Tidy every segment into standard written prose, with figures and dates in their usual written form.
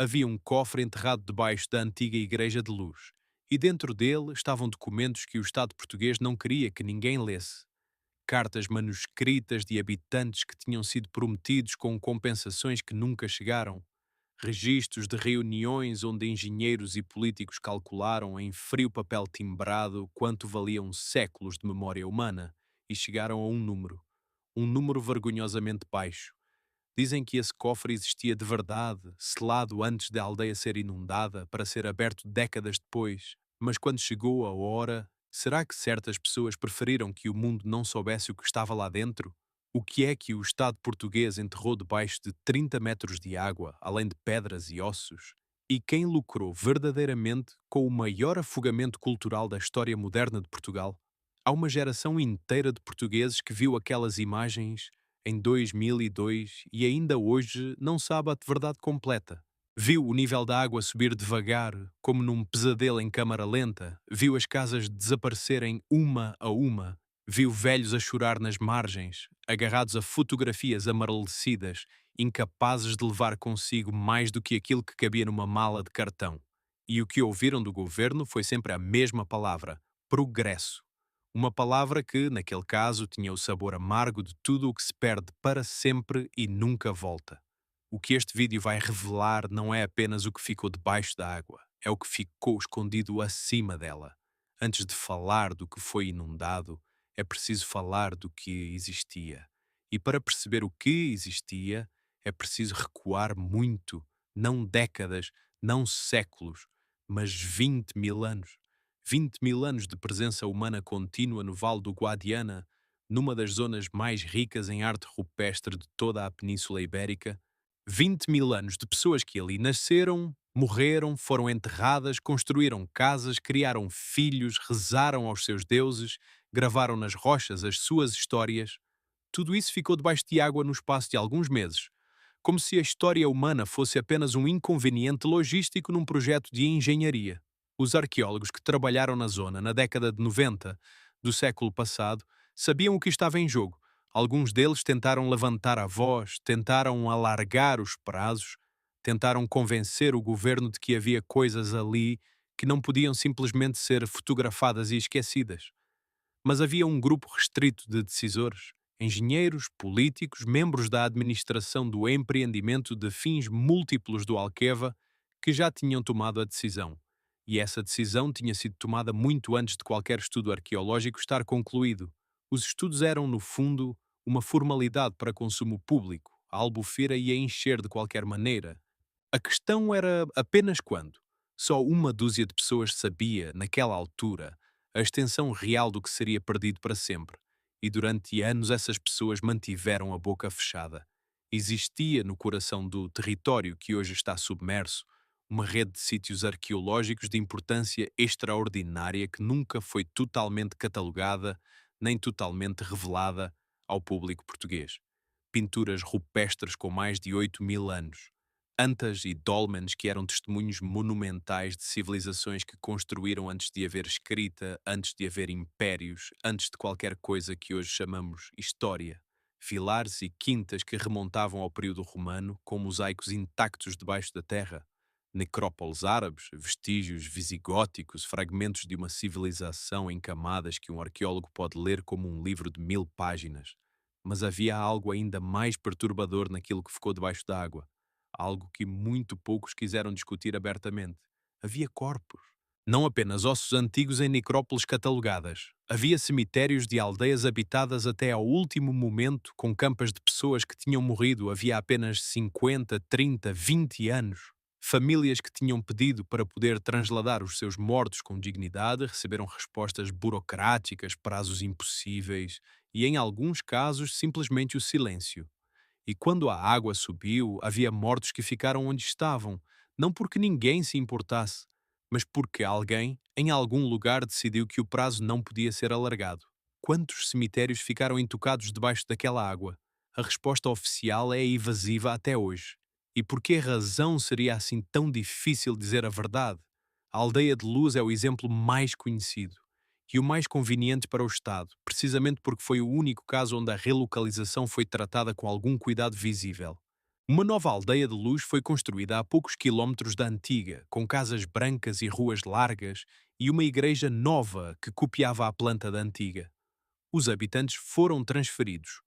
Havia um cofre enterrado debaixo da antiga Igreja de Luz, e dentro dele estavam documentos que o Estado português não queria que ninguém lesse. Cartas manuscritas de habitantes que tinham sido prometidos com compensações que nunca chegaram. Registros de reuniões onde engenheiros e políticos calcularam em frio papel timbrado quanto valiam séculos de memória humana e chegaram a um número vergonhosamente baixo. Dizem que esse cofre existia de verdade, selado antes da aldeia ser inundada, para ser aberto décadas depois. Mas quando chegou a hora, será que certas pessoas preferiram que o mundo não soubesse o que estava lá dentro? O que é que o Estado português enterrou debaixo de 30 metros de água, além de pedras e ossos? E quem lucrou verdadeiramente com o maior afogamento cultural da história moderna de Portugal? Há uma geração inteira de portugueses que viu aquelas imagens em 2002 e ainda hoje não sabe a verdade completa. Viu o nível da água subir devagar, como num pesadelo em câmara lenta, viu as casas desaparecerem uma a uma, viu velhos a chorar nas margens, agarrados a fotografias amarelecidas, incapazes de levar consigo mais do que aquilo que cabia numa mala de cartão. E o que ouviram do governo foi sempre a mesma palavra: progresso. Uma palavra que, naquele caso, tinha o sabor amargo de tudo o que se perde para sempre e nunca volta. O que este vídeo vai revelar não é apenas o que ficou debaixo da água, é o que ficou escondido acima dela. Antes de falar do que foi inundado, é preciso falar do que existia. E para perceber o que existia, é preciso recuar muito, não décadas, não séculos, mas 20 mil anos. 20 mil anos de presença humana contínua no Vale do Guadiana, numa das zonas mais ricas em arte rupestre de toda a Península Ibérica. 20 mil anos de pessoas que ali nasceram, morreram, foram enterradas, construíram casas, criaram filhos, rezaram aos seus deuses, gravaram nas rochas as suas histórias. Tudo isso ficou debaixo de água no espaço de alguns meses, como se a história humana fosse apenas um inconveniente logístico num projeto de engenharia. Os arqueólogos que trabalharam na zona na década de 90 do século passado sabiam o que estava em jogo. Alguns deles tentaram levantar a voz, tentaram alargar os prazos, tentaram convencer o governo de que havia coisas ali que não podiam simplesmente ser fotografadas e esquecidas. Mas havia um grupo restrito de decisores, engenheiros, políticos, membros da administração do empreendimento de fins múltiplos do Alqueva, que já tinham tomado a decisão. E essa decisão tinha sido tomada muito antes de qualquer estudo arqueológico estar concluído. Os estudos eram, no fundo, uma formalidade para consumo público. A Albufeira ia encher de qualquer maneira. A questão era apenas quando. Só uma dúzia de pessoas sabia, naquela altura, a extensão real do que seria perdido para sempre, e durante anos essas pessoas mantiveram a boca fechada. Existia no coração do território que hoje está submerso uma rede de sítios arqueológicos de importância extraordinária que nunca foi totalmente catalogada nem totalmente revelada ao público português. Pinturas rupestres com mais de 8 mil anos, antas e dólmenes que eram testemunhos monumentais de civilizações que construíram antes de haver escrita, antes de haver impérios, antes de qualquer coisa que hoje chamamos história. Vilares e quintas que remontavam ao período romano, com mosaicos intactos debaixo da terra. Necrópoles árabes, vestígios visigóticos, fragmentos de uma civilização em camadas que um arqueólogo pode ler como um livro de 1000 páginas. Mas havia algo ainda mais perturbador naquilo que ficou debaixo da água, algo que muito poucos quiseram discutir abertamente. Havia corpos. Não apenas ossos antigos em necrópoles catalogadas. Havia cemitérios de aldeias habitadas até ao último momento, com campas de pessoas que tinham morrido havia apenas 50, 30, 20 anos. Famílias que tinham pedido para poder transladar os seus mortos com dignidade receberam respostas burocráticas, prazos impossíveis e, em alguns casos, simplesmente o silêncio. E quando a água subiu, havia mortos que ficaram onde estavam, não porque ninguém se importasse, mas porque alguém, em algum lugar, decidiu que o prazo não podia ser alargado. Quantos cemitérios ficaram intocados debaixo daquela água? A resposta oficial é evasiva até hoje. E por que razão seria assim tão difícil dizer a verdade? A Aldeia de Luz é o exemplo mais conhecido e o mais conveniente para o Estado, precisamente porque foi o único caso onde a relocalização foi tratada com algum cuidado visível. Uma nova aldeia de luz foi construída a poucos quilómetros da antiga, com casas brancas e ruas largas, e uma igreja nova que copiava a planta da antiga. Os habitantes foram transferidos.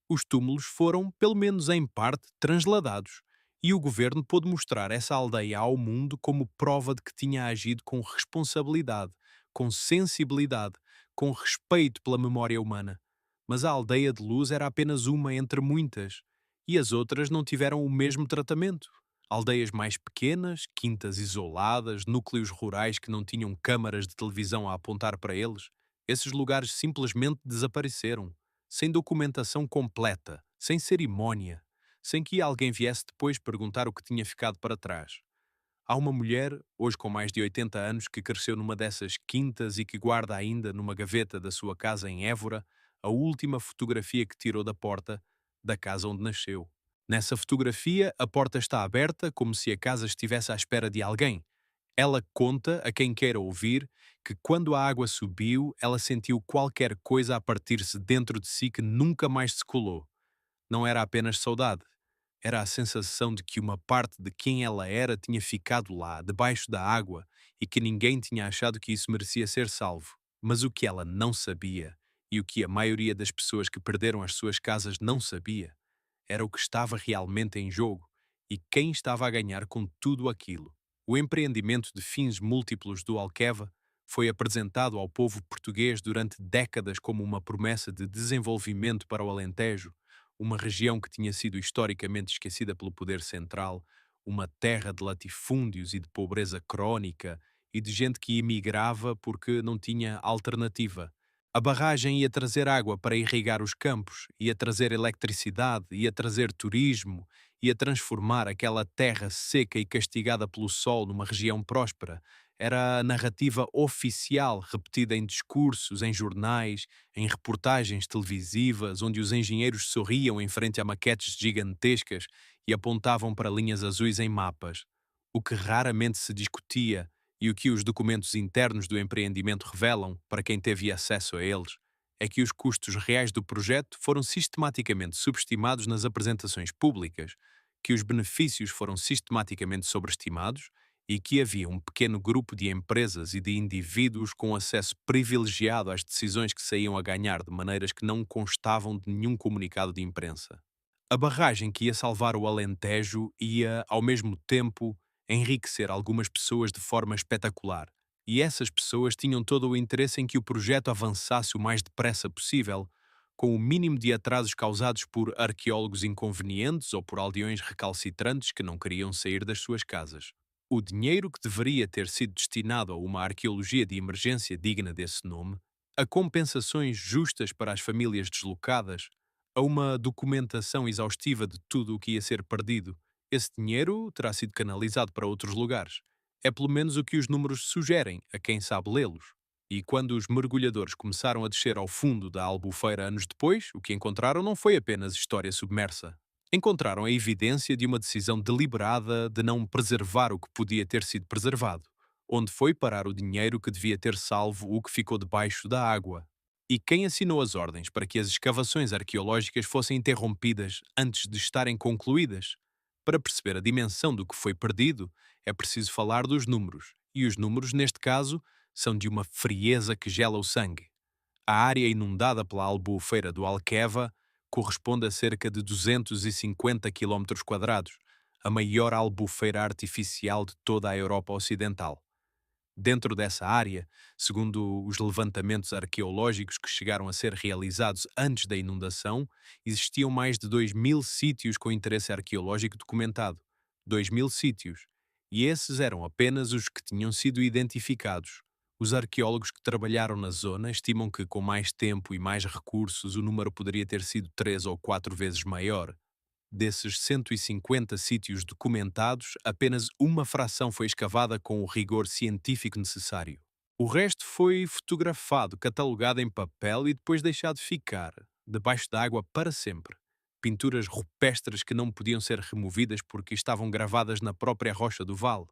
Os túmulos foram, pelo menos em parte, transladados, e o governo pôde mostrar essa aldeia ao mundo como prova de que tinha agido com responsabilidade, com sensibilidade, com respeito pela memória humana. Mas a aldeia de luz era apenas uma entre muitas, e as outras não tiveram o mesmo tratamento. Aldeias mais pequenas, quintas isoladas, núcleos rurais que não tinham câmaras de televisão a apontar para eles, esses lugares simplesmente desapareceram, sem documentação completa, sem cerimónia, sem que alguém viesse depois perguntar o que tinha ficado para trás. Há uma mulher, hoje com mais de 80 anos, que cresceu numa dessas quintas e que guarda ainda numa gaveta da sua casa em Évora a última fotografia que tirou da porta da casa onde nasceu. Nessa fotografia, a porta está aberta como se a casa estivesse à espera de alguém. Ela conta, a quem queira ouvir, que quando a água subiu, ela sentiu qualquer coisa a partir-se dentro de si que nunca mais se colou. Não era apenas saudade. Era a sensação de que uma parte de quem ela era tinha ficado lá, debaixo da água, e que ninguém tinha achado que isso merecia ser salvo. Mas o que ela não sabia, e o que a maioria das pessoas que perderam as suas casas não sabia, era o que estava realmente em jogo e quem estava a ganhar com tudo aquilo. O empreendimento de fins múltiplos do Alqueva foi apresentado ao povo português durante décadas como uma promessa de desenvolvimento para o Alentejo, uma região que tinha sido historicamente esquecida pelo poder central, uma terra de latifúndios e de pobreza crónica e de gente que emigrava porque não tinha alternativa. A barragem ia trazer água para irrigar os campos, ia trazer eletricidade, ia trazer turismo, ia transformar aquela terra seca e castigada pelo sol numa região próspera. Era a narrativa oficial, repetida em discursos, em jornais, em reportagens televisivas, onde os engenheiros sorriam em frente a maquetes gigantescas e apontavam para linhas azuis em mapas. O que raramente se discutia e o que os documentos internos do empreendimento revelam, para quem teve acesso a eles, é que os custos reais do projeto foram sistematicamente subestimados nas apresentações públicas, que os benefícios foram sistematicamente sobreestimados e que havia um pequeno grupo de empresas e de indivíduos com acesso privilegiado às decisões que saíam a ganhar de maneiras que não constavam de nenhum comunicado de imprensa. A barragem que ia salvar o Alentejo ia, ao mesmo tempo, enriquecer algumas pessoas de forma espetacular, e essas pessoas tinham todo o interesse em que o projeto avançasse o mais depressa possível, com o mínimo de atrasos causados por arqueólogos inconvenientes ou por aldeões recalcitrantes que não queriam sair das suas casas. O dinheiro que deveria ter sido destinado a uma arqueologia de emergência digna desse nome, a compensações justas para as famílias deslocadas, a uma documentação exaustiva de tudo o que ia ser perdido, esse dinheiro terá sido canalizado para outros lugares. É pelo menos o que os números sugerem a quem sabe lê-los. E quando os mergulhadores começaram a descer ao fundo da Albufeira anos depois, o que encontraram não foi apenas história submersa. Encontraram a evidência de uma decisão deliberada de não preservar o que podia ter sido preservado, onde foi parar o dinheiro que devia ter salvo o que ficou debaixo da água. E quem assinou as ordens para que as escavações arqueológicas fossem interrompidas antes de estarem concluídas? Para perceber a dimensão do que foi perdido, é preciso falar dos números, e os números, neste caso, são de uma frieza que gela o sangue. A área inundada pela albufeira do Alqueva corresponde a cerca de 250 km², a maior albufeira artificial de toda a Europa Ocidental. Dentro dessa área, segundo os levantamentos arqueológicos que chegaram a ser realizados antes da inundação, existiam mais de 2.000 sítios com interesse arqueológico documentado. 2.000 sítios. E esses eram apenas os que tinham sido identificados. Os arqueólogos que trabalharam na zona estimam que, com mais tempo e mais recursos, o número poderia ter sido 3 ou 4 vezes maior. Desses 150 sítios documentados, apenas uma fração foi escavada com o rigor científico necessário. O resto foi fotografado, catalogado em papel e depois deixado ficar, debaixo d'água para sempre. Pinturas rupestres que não podiam ser removidas porque estavam gravadas na própria rocha do vale.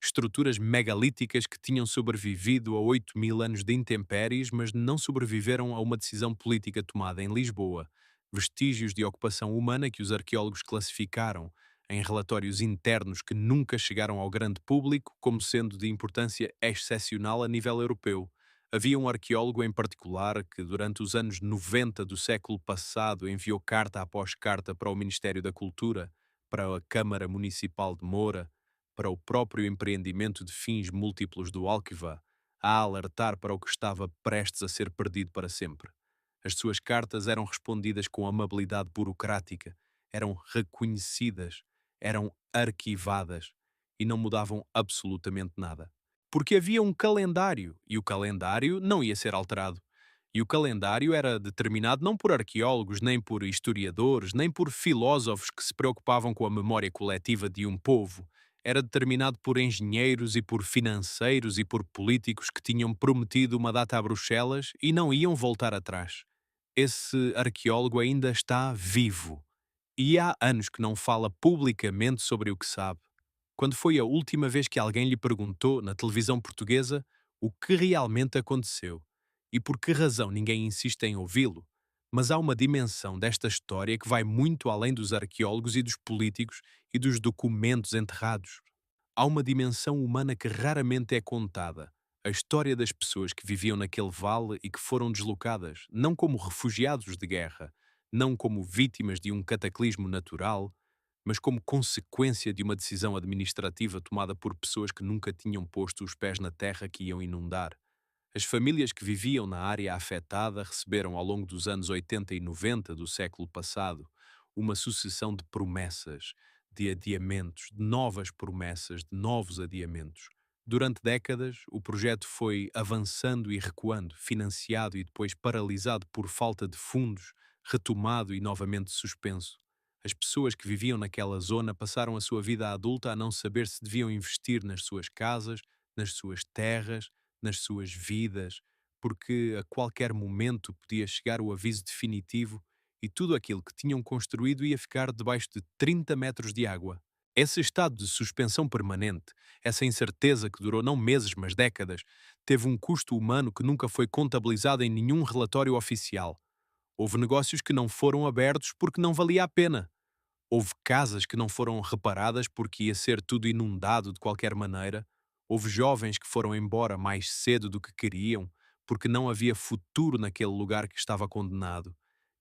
Estruturas megalíticas que tinham sobrevivido a 8.000 anos de intempéries, mas não sobreviveram a uma decisão política tomada em Lisboa. Vestígios de ocupação humana que os arqueólogos classificaram em relatórios internos que nunca chegaram ao grande público como sendo de importância excepcional a nível europeu. Havia um arqueólogo em particular que, durante os anos 90 do século passado, enviou carta após carta para o Ministério da Cultura, para a Câmara Municipal de Moura, para o próprio empreendimento de fins múltiplos do Alquiva, a alertar para o que estava prestes a ser perdido para sempre. As suas cartas eram respondidas com amabilidade burocrática, eram reconhecidas, eram arquivadas e não mudavam absolutamente nada. Porque havia um calendário e o calendário não ia ser alterado. E o calendário era determinado não por arqueólogos, nem por historiadores, nem por filósofos que se preocupavam com a memória coletiva de um povo. Era determinado por engenheiros e por financeiros e por políticos que tinham prometido uma data a Bruxelas e não iam voltar atrás. Esse arqueólogo ainda está vivo e há anos que não fala publicamente sobre o que sabe. Quando foi a última vez que alguém lhe perguntou, na televisão portuguesa, o que realmente aconteceu e por que razão ninguém insiste em ouvi-lo? Mas há uma dimensão desta história que vai muito além dos arqueólogos e dos políticos e dos documentos enterrados. Há uma dimensão humana que raramente é contada. A história das pessoas que viviam naquele vale e que foram deslocadas, não como refugiados de guerra, não como vítimas de um cataclismo natural, mas como consequência de uma decisão administrativa tomada por pessoas que nunca tinham posto os pés na terra que iam inundar. As famílias que viviam na área afetada receberam ao longo dos anos 80 e 90 do século passado uma sucessão de promessas, de adiamentos, de novas promessas, de novos adiamentos. Durante décadas, o projeto foi avançando e recuando, financiado e depois paralisado por falta de fundos, retomado e novamente suspenso. As pessoas que viviam naquela zona passaram a sua vida adulta a não saber se deviam investir nas suas casas, nas suas terras, nas suas vidas, porque a qualquer momento podia chegar o aviso definitivo e tudo aquilo que tinham construído ia ficar debaixo de 30 metros de água. Esse estado de suspensão permanente, essa incerteza que durou não meses, mas décadas, teve um custo humano que nunca foi contabilizado em nenhum relatório oficial. Houve negócios que não foram abertos porque não valia a pena. Houve casas que não foram reparadas porque ia ser tudo inundado de qualquer maneira. Houve jovens que foram embora mais cedo do que queriam porque não havia futuro naquele lugar que estava condenado.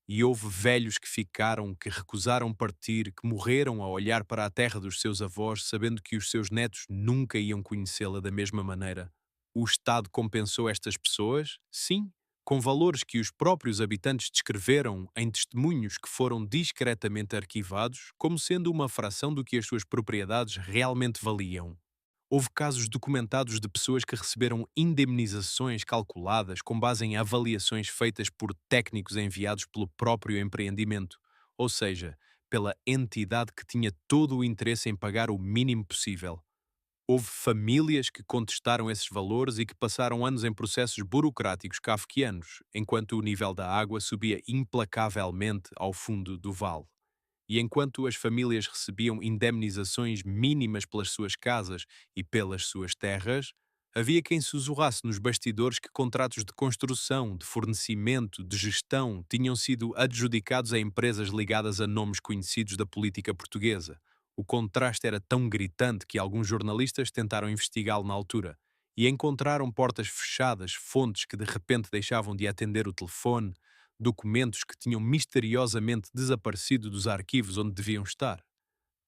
E houve velhos que ficaram, que recusaram partir, que morreram a olhar para a terra dos seus avós, sabendo que os seus netos nunca iam conhecê-la da mesma maneira. O Estado compensou estas pessoas? Sim, com valores que os próprios habitantes descreveram em testemunhos que foram discretamente arquivados como sendo uma fração do que as suas propriedades realmente valiam. Houve casos documentados de pessoas que receberam indemnizações calculadas com base em avaliações feitas por técnicos enviados pelo próprio empreendimento, ou seja, pela entidade que tinha todo o interesse em pagar o mínimo possível. Houve famílias que contestaram esses valores e que passaram anos em processos burocráticos kafkianos, enquanto o nível da água subia implacavelmente ao fundo do vale. E enquanto as famílias recebiam indemnizações mínimas pelas suas casas e pelas suas terras, havia quem sussurrasse nos bastidores que contratos de construção, de fornecimento, de gestão tinham sido adjudicados a empresas ligadas a nomes conhecidos da política portuguesa. O contraste era tão gritante que alguns jornalistas tentaram investigá-lo na altura e encontraram portas fechadas, fontes que de repente deixavam de atender o telefone, documentos que tinham misteriosamente desaparecido dos arquivos onde deviam estar.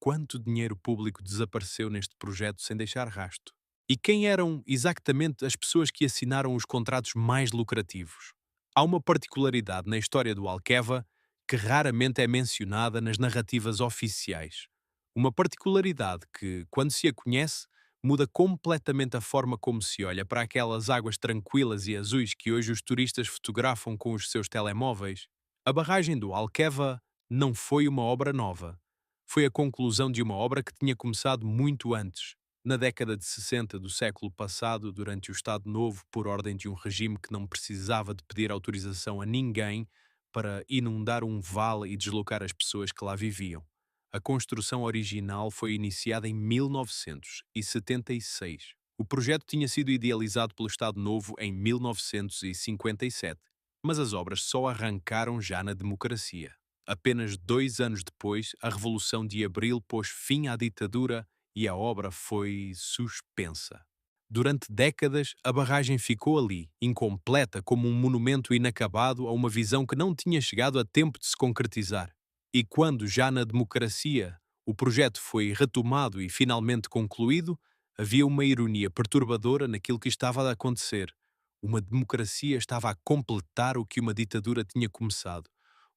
Quanto dinheiro público desapareceu neste projeto sem deixar rasto? E quem eram exatamente as pessoas que assinaram os contratos mais lucrativos? Há uma particularidade na história do Alqueva que raramente é mencionada nas narrativas oficiais. Uma particularidade que, quando se a conhece, muda completamente a forma como se olha para aquelas águas tranquilas e azuis que hoje os turistas fotografam com os seus telemóveis. A barragem do Alqueva não foi uma obra nova. Foi a conclusão de uma obra que tinha começado muito antes, na década de 60 do século passado, durante o Estado Novo, por ordem de um regime que não precisava de pedir autorização a ninguém para inundar um vale e deslocar as pessoas que lá viviam. A construção original foi iniciada em 1976. O projeto tinha sido idealizado pelo Estado Novo em 1957, mas as obras só arrancaram já na democracia. Apenas 2 anos depois, a Revolução de Abril pôs fim à ditadura e a obra foi suspensa. Durante décadas, a barragem ficou ali, incompleta, como um monumento inacabado a uma visão que não tinha chegado a tempo de se concretizar. E quando, já na democracia, o projeto foi retomado e finalmente concluído, havia uma ironia perturbadora naquilo que estava a acontecer. Uma democracia estava a completar o que uma ditadura tinha começado,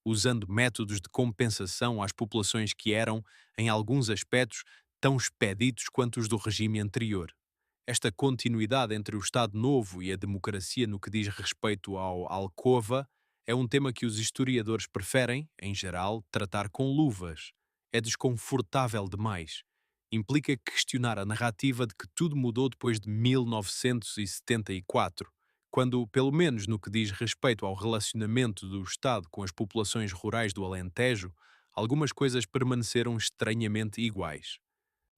usando métodos de compensação às populações que eram, em alguns aspectos, tão expeditos quanto os do regime anterior. Esta continuidade entre o Estado Novo e a democracia no que diz respeito ao Alcova é um tema que os historiadores preferem, em geral, tratar com luvas. É desconfortável demais. Implica questionar a narrativa de que tudo mudou depois de 1974, quando, pelo menos no que diz respeito ao relacionamento do Estado com as populações rurais do Alentejo, algumas coisas permaneceram estranhamente iguais.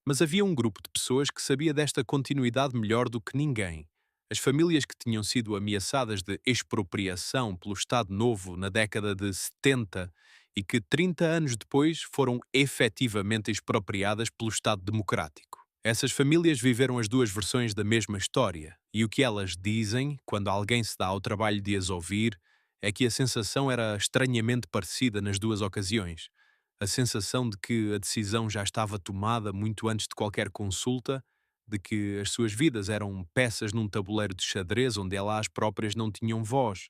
Mas havia um grupo de pessoas que sabia desta continuidade melhor do que ninguém. As famílias que tinham sido ameaçadas de expropriação pelo Estado Novo na década de 70 e que 30 anos depois foram efetivamente expropriadas pelo Estado Democrático. Essas famílias viveram as duas versões da mesma história, e o que elas dizem, quando alguém se dá ao trabalho de as ouvir, é que a sensação era estranhamente parecida nas duas ocasiões. A sensação de que a decisão já estava tomada muito antes de qualquer consulta, de que as suas vidas eram peças num tabuleiro de xadrez onde elas próprias não tinham voz.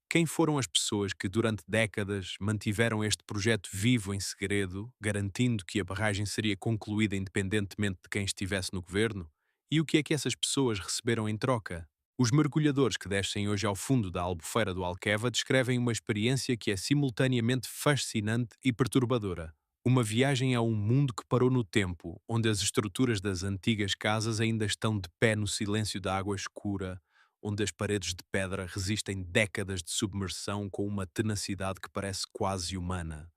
Quem foram as pessoas que, durante décadas, mantiveram este projeto vivo em segredo, garantindo que a barragem seria concluída independentemente de quem estivesse no governo? E o que é que essas pessoas receberam em troca? Os mergulhadores que descem hoje ao fundo da Albufeira do Alqueva descrevem uma experiência que é simultaneamente fascinante e perturbadora. Uma viagem a um mundo que parou no tempo, onde as estruturas das antigas casas ainda estão de pé no silêncio da água escura, onde as paredes de pedra resistem décadas de submersão com uma tenacidade que parece quase humana.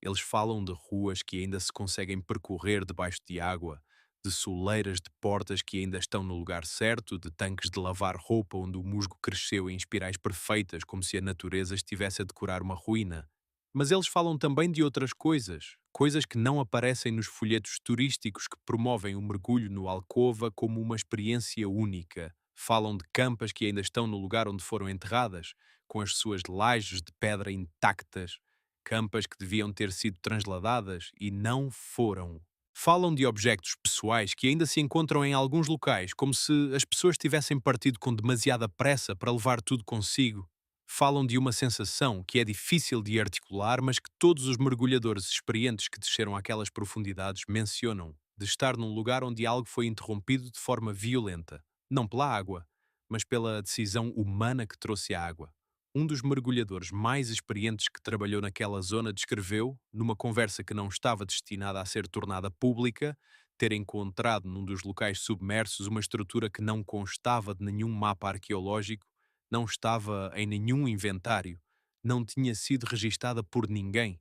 Eles falam de ruas que ainda se conseguem percorrer debaixo de água, de soleiras de portas que ainda estão no lugar certo, de tanques de lavar roupa onde o musgo cresceu em espirais perfeitas, como se a natureza estivesse a decorar uma ruína. Mas eles falam também de outras coisas, coisas que não aparecem nos folhetos turísticos que promovem o mergulho no Alcova como uma experiência única. Falam de campas que ainda estão no lugar onde foram enterradas, com as suas lajes de pedra intactas, campas que deviam ter sido transladadas e não foram. Falam de objetos pessoais que ainda se encontram em alguns locais, como se as pessoas tivessem partido com demasiada pressa para levar tudo consigo. Falam de uma sensação que é difícil de articular, mas que todos os mergulhadores experientes que desceram àquelas profundidades mencionam, de estar num lugar onde algo foi interrompido de forma violenta, não pela água, mas pela decisão humana que trouxe a água. Um dos mergulhadores mais experientes que trabalhou naquela zona descreveu, numa conversa que não estava destinada a ser tornada pública, ter encontrado num dos locais submersos uma estrutura que não constava de nenhum mapa arqueológico, não estava em nenhum inventário, não tinha sido registada por ninguém.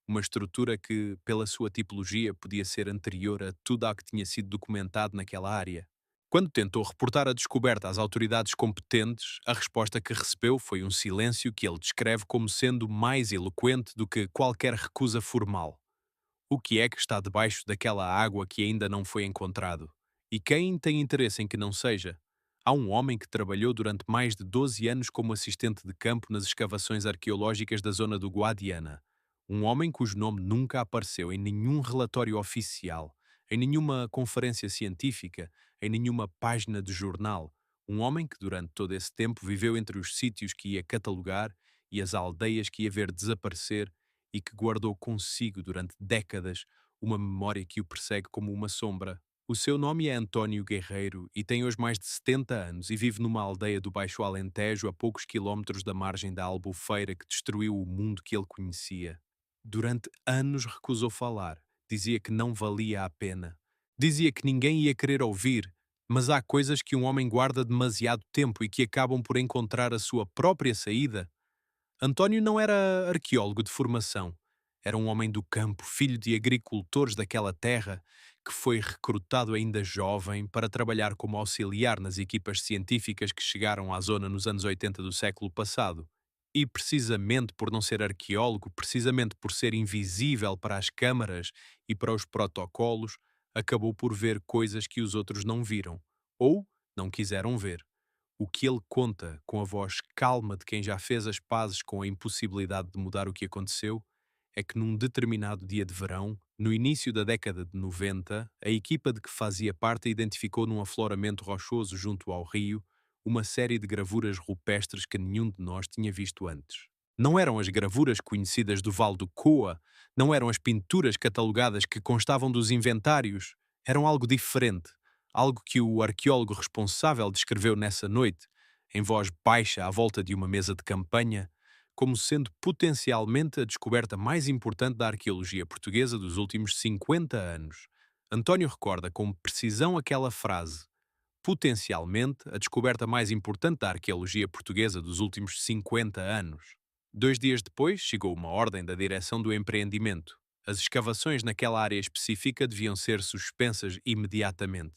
Uma estrutura que, pela sua tipologia, podia ser anterior a tudo o que tinha sido documentado naquela área. Quando tentou reportar a descoberta às autoridades competentes, a resposta que recebeu foi um silêncio que ele descreve como sendo mais eloquente do que qualquer recusa formal. O que é que está debaixo daquela água que ainda não foi encontrado? E quem tem interesse em que não seja? Há um homem que trabalhou durante mais de 12 anos como assistente de campo nas escavações arqueológicas da zona do Guadiana. Um homem cujo nome nunca apareceu em nenhum relatório oficial, em nenhuma conferência científica, em nenhuma página de jornal. Um homem que durante todo esse tempo viveu entre os sítios que ia catalogar e as aldeias que ia ver desaparecer e que guardou consigo durante décadas uma memória que o persegue como uma sombra. O seu nome é António Guerreiro e tem hoje mais de 70 anos e vive numa aldeia do Baixo Alentejo a poucos quilómetros da margem da Albufeira que destruiu o mundo que ele conhecia. Durante anos recusou falar, dizia que não valia a pena. Dizia que ninguém ia querer ouvir, mas há coisas que um homem guarda demasiado tempo e que acabam por encontrar a sua própria saída. António não era arqueólogo de formação. Era um homem do campo, filho de agricultores daquela terra, que foi recrutado ainda jovem para trabalhar como auxiliar nas equipas científicas que chegaram à zona nos anos 80 do século passado. E precisamente por não ser arqueólogo, precisamente por ser invisível para as câmaras e para os protocolos, acabou por ver coisas que os outros não viram ou não quiseram ver. O que ele conta, com a voz calma de quem já fez as pazes com a impossibilidade de mudar o que aconteceu, é que num determinado dia de verão, no início da década de 90, a equipa de que fazia parte identificou num afloramento rochoso junto ao rio uma série de gravuras rupestres que nenhum de nós tinha visto antes. Não eram as gravuras conhecidas do Val do Coa, não eram as pinturas catalogadas que constavam dos inventários, eram algo diferente, algo que o arqueólogo responsável descreveu nessa noite, em voz baixa à volta de uma mesa de campanha, como sendo potencialmente a descoberta mais importante da arqueologia portuguesa dos últimos 50 anos. António recorda com precisão aquela frase: potencialmente a descoberta mais importante da arqueologia portuguesa dos últimos 50 anos. 2 dias depois, chegou uma ordem da direção do empreendimento. As escavações naquela área específica deviam ser suspensas imediatamente.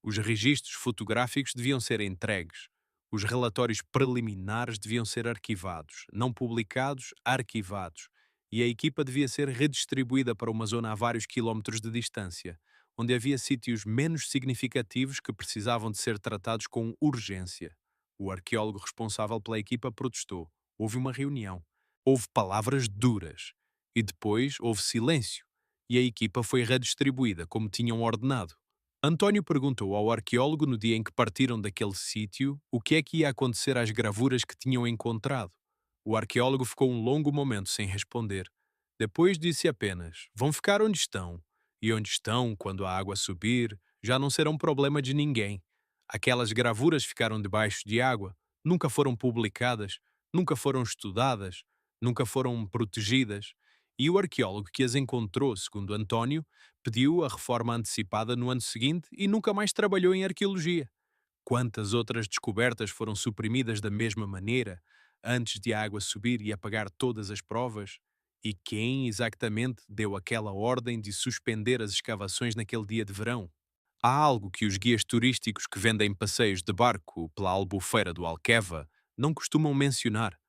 Os registros fotográficos deviam ser entregues. Os relatórios preliminares deviam ser arquivados, não publicados, arquivados. E a equipa devia ser redistribuída para uma zona a vários quilómetros de distância, onde havia sítios menos significativos que precisavam de ser tratados com urgência. O arqueólogo responsável pela equipa protestou. Houve uma reunião. Houve palavras duras. E depois houve silêncio. E a equipa foi redistribuída como tinham ordenado. António perguntou ao arqueólogo no dia em que partiram daquele sítio o que é que ia acontecer às gravuras que tinham encontrado. O arqueólogo ficou um longo momento sem responder. Depois disse apenas: vão ficar onde estão. E onde estão, quando a água subir, já não serão problema de ninguém. Aquelas gravuras ficaram debaixo de água, nunca foram publicadas, nunca foram estudadas, nunca foram protegidas. E o arqueólogo que as encontrou, segundo António, pediu a reforma antecipada no ano seguinte e nunca mais trabalhou em arqueologia. Quantas outras descobertas foram suprimidas da mesma maneira, antes de a água subir e apagar todas as provas? E quem exatamente deu aquela ordem de suspender as escavações naquele dia de verão? Há algo que os guias turísticos que vendem passeios de barco pela Albufeira do Alqueva não costumam mencionar.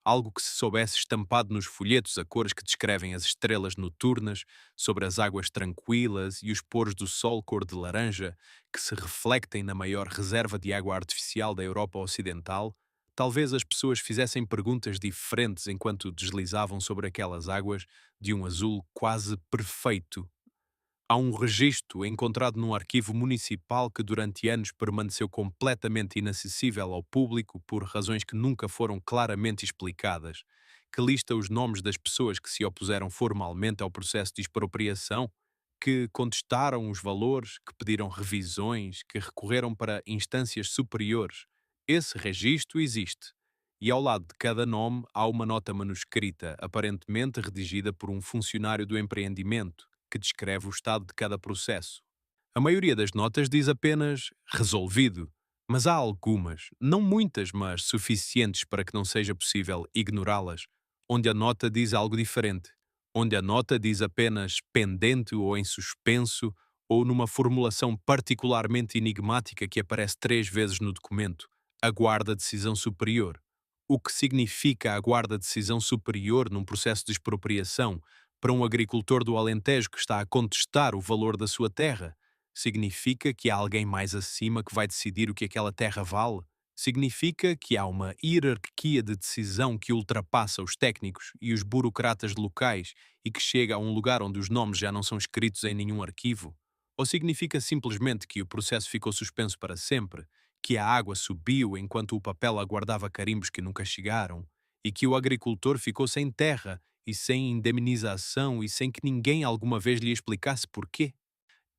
Algo que se soubesse estampado nos folhetos a cores que descrevem as estrelas noturnas sobre as águas tranquilas e os pôres do sol cor de laranja que se reflectem na maior reserva de água artificial da Europa Ocidental, talvez as pessoas fizessem perguntas diferentes enquanto deslizavam sobre aquelas águas de um azul quase perfeito. Há um registro encontrado num arquivo municipal que durante anos permaneceu completamente inacessível ao público por razões que nunca foram claramente explicadas, que lista os nomes das pessoas que se opuseram formalmente ao processo de expropriação, que contestaram os valores, que pediram revisões, que recorreram para instâncias superiores. Esse registro existe. E ao lado de cada nome há uma nota manuscrita, aparentemente redigida por um funcionário do empreendimento que descreve o estado de cada processo. A maioria das notas diz apenas resolvido, mas há algumas, não muitas, mas suficientes para que não seja possível ignorá-las, onde a nota diz algo diferente, onde a nota diz apenas pendente ou em suspenso, ou numa formulação particularmente enigmática que aparece 3 vezes no documento, aguarda decisão superior. O que significa aguarda decisão superior num processo de expropriação para um agricultor do Alentejo que está a contestar o valor da sua terra? Significa que há alguém mais acima que vai decidir o que aquela terra vale? Significa que há uma hierarquia de decisão que ultrapassa os técnicos e os burocratas locais e que chega a um lugar onde os nomes já não são escritos em nenhum arquivo? Ou significa simplesmente que o processo ficou suspenso para sempre, que a água subiu enquanto o papel aguardava carimbos que nunca chegaram, e que o agricultor ficou sem terra e sem indemnização e sem que ninguém alguma vez lhe explicasse porquê?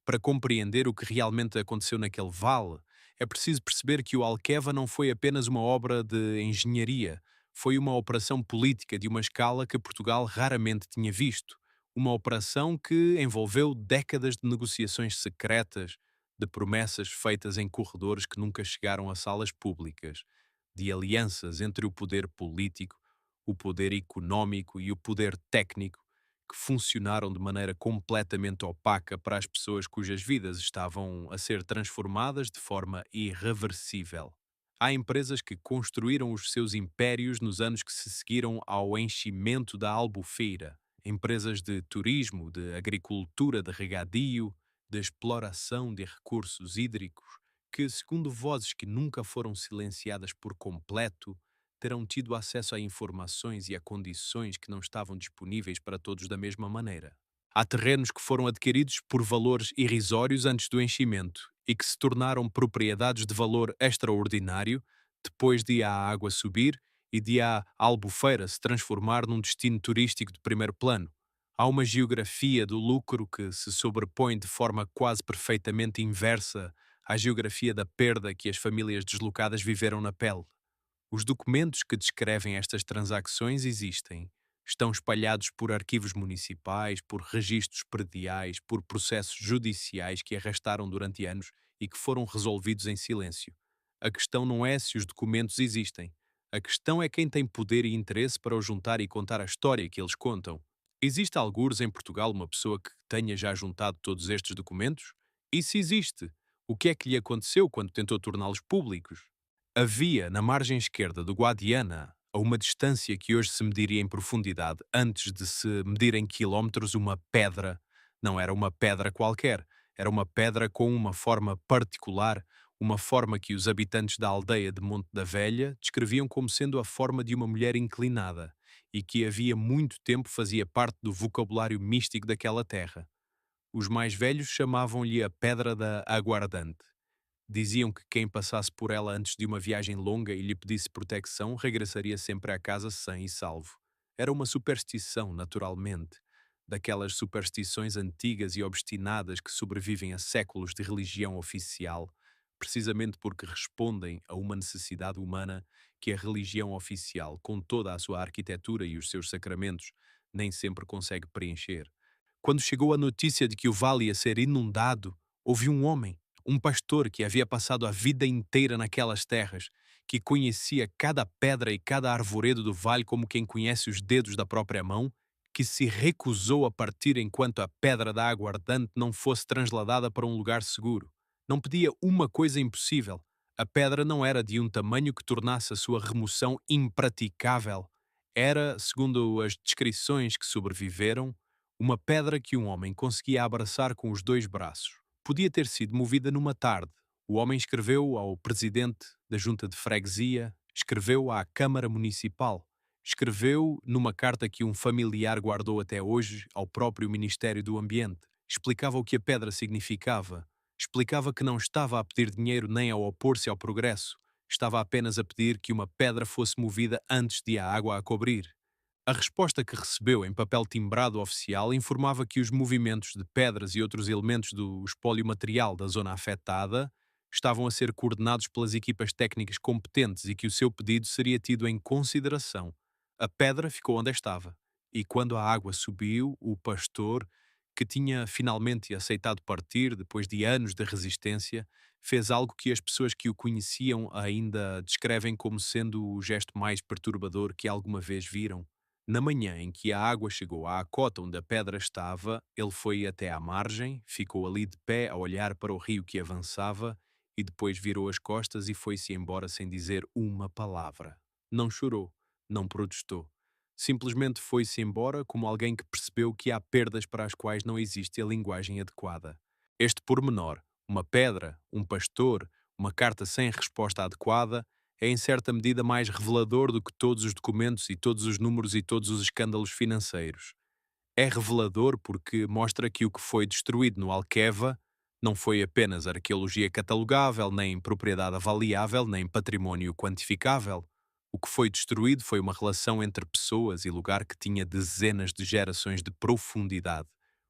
Para compreender o que realmente aconteceu naquele vale, é preciso perceber que o Alqueva não foi apenas uma obra de engenharia, foi uma operação política de uma escala que Portugal raramente tinha visto. Uma operação que envolveu décadas de negociações secretas, de promessas feitas em corredores que nunca chegaram a salas públicas, de alianças entre o poder político, o poder económico e o poder técnico que funcionaram de maneira completamente opaca para as pessoas cujas vidas estavam a ser transformadas de forma irreversível. Há empresas que construíram os seus impérios nos anos que se seguiram ao enchimento da Albufeira. Empresas de turismo, de agricultura, de regadio, de exploração de recursos hídricos, que, segundo vozes que nunca foram silenciadas por completo, terão tido acesso a informações e a condições que não estavam disponíveis para todos da mesma maneira. Há terrenos que foram adquiridos por valores irrisórios antes do enchimento e que se tornaram propriedades de valor extraordinário depois de a água subir e de a Albufeira se transformar num destino turístico de primeiro plano. Há uma geografia do lucro que se sobrepõe de forma quase perfeitamente inversa à geografia da perda que as famílias deslocadas viveram na pele. Os documentos que descrevem estas transações existem. Estão espalhados por arquivos municipais, por registros prediais, por processos judiciais que arrastaram durante anos e que foram resolvidos em silêncio. A questão não é se os documentos existem. A questão é quem tem poder e interesse para os juntar e contar a história que eles contam. Existe algures em Portugal uma pessoa que tenha já juntado todos estes documentos? E se existe, o que é que lhe aconteceu quando tentou torná-los públicos? Havia, na margem esquerda do Guadiana, a uma distância que hoje se mediria em profundidade, antes de se medir em quilómetros, uma pedra. Não era uma pedra qualquer, era uma pedra com uma forma particular, uma forma que os habitantes da aldeia de Monte da Velha descreviam como sendo a forma de uma mulher inclinada, e que havia muito tempo fazia parte do vocabulário místico daquela terra. Os mais velhos chamavam-lhe a Pedra da Aguardante. Diziam que quem passasse por ela antes de uma viagem longa e lhe pedisse proteção regressaria sempre à casa sã e salvo. Era uma superstição, naturalmente, daquelas superstições antigas e obstinadas que sobrevivem a séculos de religião oficial, precisamente porque respondem a uma necessidade humana que a religião oficial, com toda a sua arquitetura e os seus sacramentos, nem sempre consegue preencher. Quando chegou a notícia de que o vale ia ser inundado, houve um homem, um pastor que havia passado a vida inteira naquelas terras, que conhecia cada pedra e cada arvoredo do vale como quem conhece os dedos da própria mão, que se recusou a partir enquanto a pedra da água ardente não fosse transladada para um lugar seguro. Não pedia uma coisa impossível. A pedra não era de um tamanho que tornasse a sua remoção impraticável. Era, segundo as descrições que sobreviveram, uma pedra que um homem conseguia abraçar com os dois braços. Podia ter sido movida numa tarde. O homem escreveu ao presidente da junta de freguesia, escreveu à Câmara Municipal, escreveu numa carta que um familiar guardou até hoje ao próprio Ministério do Ambiente. Explicava o que a pedra significava. Explicava que não estava a pedir dinheiro nem a opor-se ao progresso. Estava apenas a pedir que uma pedra fosse movida antes de a água a cobrir. A resposta que recebeu em papel timbrado oficial informava que os movimentos de pedras e outros elementos do espólio material da zona afetada estavam a ser coordenados pelas equipas técnicas competentes e que o seu pedido seria tido em consideração. A pedra ficou onde estava, e quando a água subiu, o pastor, que tinha finalmente aceitado partir depois de anos de resistência, fez algo que as pessoas que o conheciam ainda descrevem como sendo o gesto mais perturbador que alguma vez viram. Na manhã em que a água chegou à cota onde a pedra estava, ele foi até à margem, ficou ali de pé a olhar para o rio que avançava e depois virou as costas e foi-se embora sem dizer uma palavra. Não chorou, não protestou. Simplesmente foi-se embora como alguém que percebeu que há perdas para as quais não existe a linguagem adequada. Este pormenor, uma pedra, um pastor, uma carta sem resposta adequada, é em certa medida mais revelador do que todos os documentos e todos os números e todos os escândalos financeiros. É revelador porque mostra que o que foi destruído no Alqueva não foi apenas arqueologia catalogável, nem propriedade avaliável, nem património quantificável. O que foi destruído foi uma relação entre pessoas e lugar que tinha dezenas de gerações de profundidade.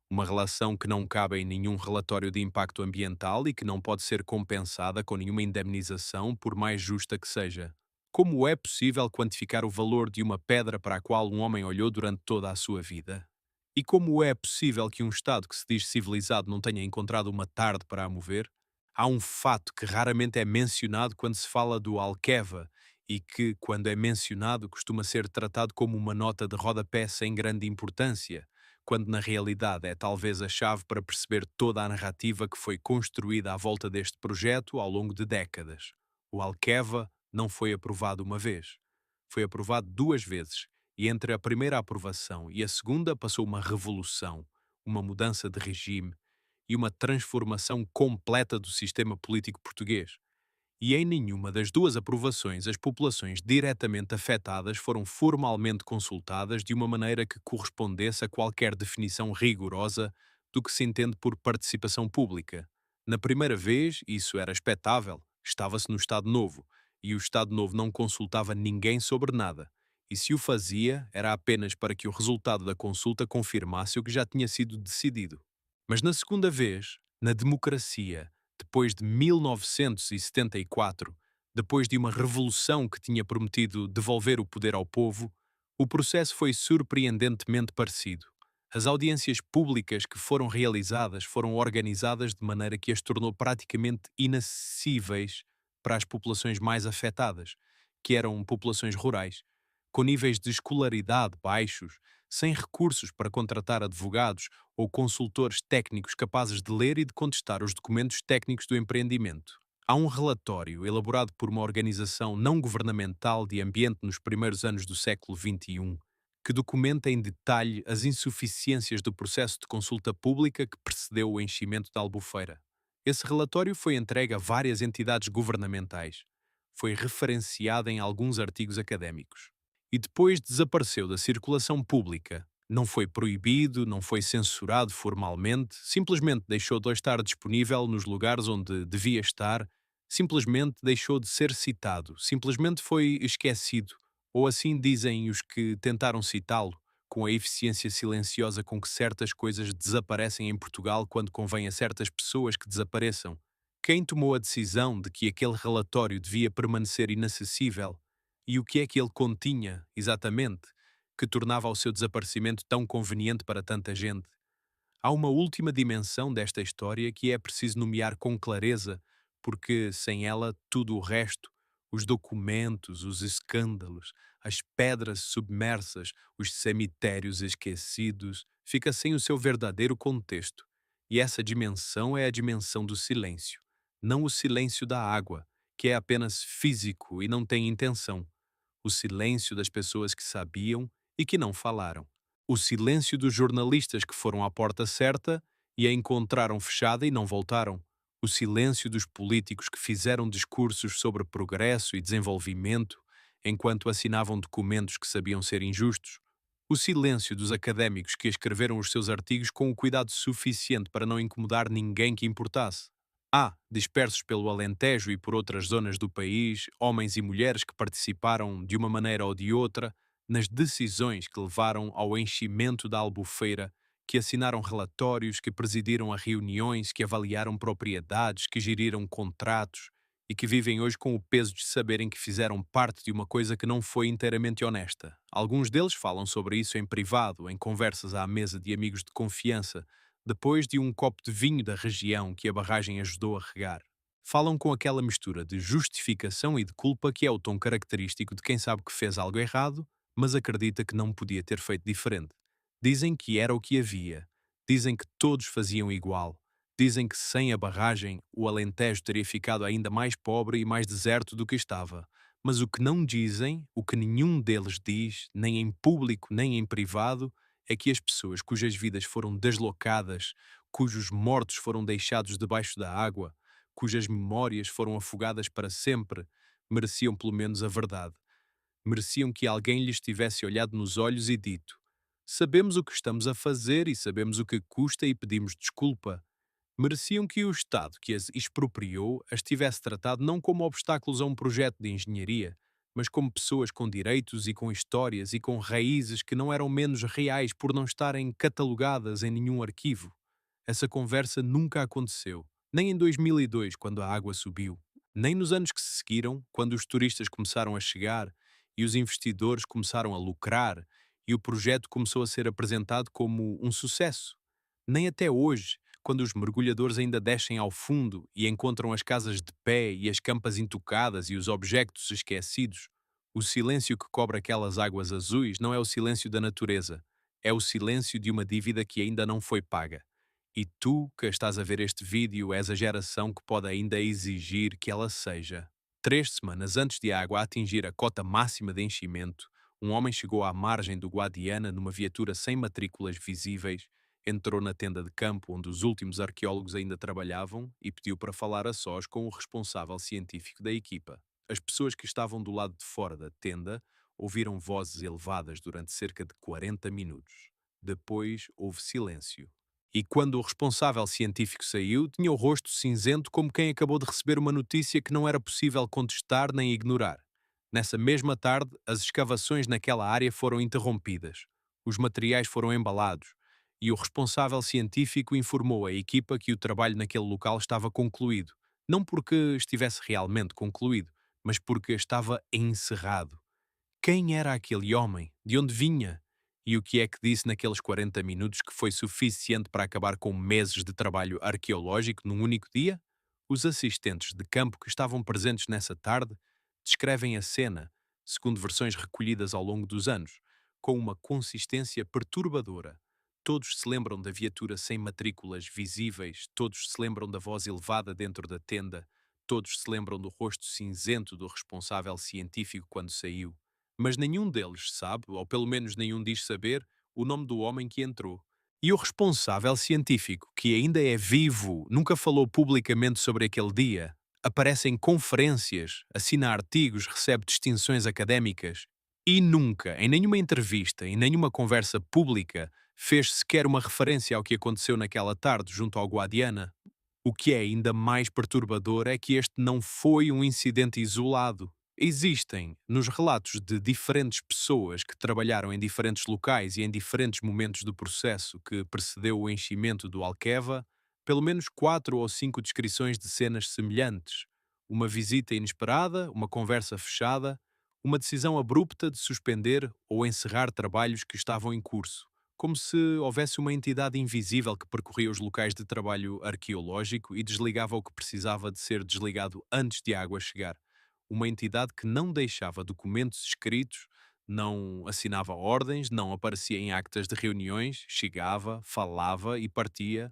Uma relação que não cabe em nenhum relatório de impacto ambiental e que não pode ser compensada com nenhuma indemnização, por mais justa que seja. Como é possível quantificar o valor de uma pedra para a qual um homem olhou durante toda a sua vida? E como é possível que um Estado que se diz civilizado não tenha encontrado uma tarde para a mover? Há um fato que raramente é mencionado quando se fala do Alqueva e que, quando é mencionado, costuma ser tratado como uma nota de rodapé sem grande importância, quando na realidade é talvez a chave para perceber toda a narrativa que foi construída à volta deste projeto ao longo de décadas. O Alqueva não foi aprovado uma vez. Foi aprovado duas vezes, e entre a primeira aprovação e a segunda passou uma revolução, uma mudança de regime e uma transformação completa do sistema político português. E em nenhuma das duas aprovações as populações diretamente afetadas foram formalmente consultadas de uma maneira que correspondesse a qualquer definição rigorosa do que se entende por participação pública. Na primeira vez, isso era expectável, estava-se no Estado Novo, e o Estado Novo não consultava ninguém sobre nada. E se o fazia, era apenas para que o resultado da consulta confirmasse o que já tinha sido decidido. Mas na segunda vez, na democracia, depois de 1974, depois de uma revolução que tinha prometido devolver o poder ao povo, o processo foi surpreendentemente parecido. As audiências públicas que foram realizadas foram organizadas de maneira que as tornou praticamente inacessíveis para as populações mais afetadas, que eram populações rurais, com níveis de escolaridade baixos, sem recursos para contratar advogados ou consultores técnicos capazes de ler e de contestar os documentos técnicos do empreendimento. Há um relatório elaborado por uma organização não governamental de ambiente nos primeiros anos do século XXI que documenta em detalhe as insuficiências do processo de consulta pública que precedeu o enchimento da Albufeira. Esse relatório foi entregue a várias entidades governamentais. Foi referenciado em alguns artigos académicos e depois desapareceu da circulação pública. Não foi proibido, não foi censurado formalmente, simplesmente deixou de estar disponível nos lugares onde devia estar, simplesmente deixou de ser citado, simplesmente foi esquecido, ou assim dizem os que tentaram citá-lo, com a eficiência silenciosa com que certas coisas desaparecem em Portugal quando convém a certas pessoas que desapareçam. Quem tomou a decisão de que aquele relatório devia permanecer inacessível e o que é que ele continha, exatamente, que tornava o seu desaparecimento tão conveniente para tanta gente? Há uma última dimensão desta história que é preciso nomear com clareza, porque sem ela tudo o resto, os documentos, os escândalos, as pedras submersas, os cemitérios esquecidos, fica sem o seu verdadeiro contexto. E essa dimensão é a dimensão do silêncio, não o silêncio da água, que é apenas físico e não tem intenção, o silêncio das pessoas que sabiam e que não falaram, o silêncio dos jornalistas que foram à porta certa e a encontraram fechada e não voltaram, o silêncio dos políticos que fizeram discursos sobre progresso e desenvolvimento enquanto assinavam documentos que sabiam ser injustos, o silêncio dos académicos que escreveram os seus artigos com o cuidado suficiente para não incomodar ninguém que importasse. Há, dispersos pelo Alentejo e por outras zonas do país, homens e mulheres que participaram, de uma maneira ou de outra, nas decisões que levaram ao enchimento da Albufeira, que assinaram relatórios, que presidiram a reuniões, que avaliaram propriedades, que geriram contratos e que vivem hoje com o peso de saberem que fizeram parte de uma coisa que não foi inteiramente honesta. Alguns deles falam sobre isso em privado, em conversas à mesa de amigos de confiança, depois de um copo de vinho da região que a barragem ajudou a regar. Falam com aquela mistura de justificação e de culpa que é o tom característico de quem sabe que fez algo errado, mas acredita que não podia ter feito diferente. Dizem que era o que havia. Dizem que todos faziam igual. Dizem que sem a barragem o Alentejo teria ficado ainda mais pobre e mais deserto do que estava. Mas o que não dizem, o que nenhum deles diz, nem em público nem em privado, é que as pessoas cujas vidas foram deslocadas, cujos mortos foram deixados debaixo da água, cujas memórias foram afogadas para sempre, mereciam pelo menos a verdade. Mereciam que alguém lhes tivesse olhado nos olhos e dito: sabemos o que estamos a fazer e sabemos o que custa e pedimos desculpa. Mereciam que o Estado que as expropriou as tivesse tratado não como obstáculos a um projeto de engenharia, mas como pessoas com direitos e com histórias e com raízes que não eram menos reais por não estarem catalogadas em nenhum arquivo. Essa conversa nunca aconteceu, nem em 2002, quando a água subiu, nem nos anos que se seguiram, quando os turistas começaram a chegar e os investidores começaram a lucrar e o projeto começou a ser apresentado como um sucesso. Nem até hoje, quando os mergulhadores ainda descem ao fundo e encontram as casas de pé e as campas intocadas e os objetos esquecidos, o silêncio que cobre aquelas águas azuis não é o silêncio da natureza, é o silêncio de uma dívida que ainda não foi paga. E tu, que estás a ver este vídeo, és a geração que pode ainda exigir que ela seja. 3 semanas antes de a água atingir a cota máxima de enchimento, um homem chegou à margem do Guadiana numa viatura sem matrículas visíveis, entrou na tenda de campo onde os últimos arqueólogos ainda trabalhavam e pediu para falar a sós com o responsável científico da equipa. As pessoas que estavam do lado de fora da tenda ouviram vozes elevadas durante cerca de 40 minutos. Depois houve silêncio. E quando o responsável científico saiu, tinha o rosto cinzento como quem acabou de receber uma notícia que não era possível contestar nem ignorar. Nessa mesma tarde, as escavações naquela área foram interrompidas. Os materiais foram embalados e o responsável científico informou a equipa que o trabalho naquele local estava concluído. Não porque estivesse realmente concluído, mas porque estava encerrado. Quem era aquele homem? De onde vinha? E o que é que disse naqueles 40 minutos que foi suficiente para acabar com meses de trabalho arqueológico num único dia? Os assistentes de campo que estavam presentes nessa tarde descrevem a cena, segundo versões recolhidas ao longo dos anos, com uma consistência perturbadora. Todos se lembram da viatura sem matrículas visíveis, todos se lembram da voz elevada dentro da tenda, todos se lembram do rosto cinzento do responsável científico quando saiu. Mas nenhum deles sabe, ou pelo menos nenhum diz saber, o nome do homem que entrou. E o responsável científico, que ainda é vivo, nunca falou publicamente sobre aquele dia, aparece em conferências, assina artigos, recebe distinções académicas e nunca, em nenhuma entrevista, em nenhuma conversa pública, fez sequer uma referência ao que aconteceu naquela tarde junto ao Guadiana. O que é ainda mais perturbador é que este não foi um incidente isolado. Existem, nos relatos de diferentes pessoas que trabalharam em diferentes locais e em diferentes momentos do processo que precedeu o enchimento do Alqueva, pelo menos 4 ou 5 descrições de cenas semelhantes. Uma visita inesperada, uma conversa fechada, uma decisão abrupta de suspender ou encerrar trabalhos que estavam em curso, como se houvesse uma entidade invisível que percorria os locais de trabalho arqueológico e desligava o que precisava de ser desligado antes de a água chegar. Uma entidade que não deixava documentos escritos, não assinava ordens, não aparecia em actas de reuniões, chegava, falava e partia,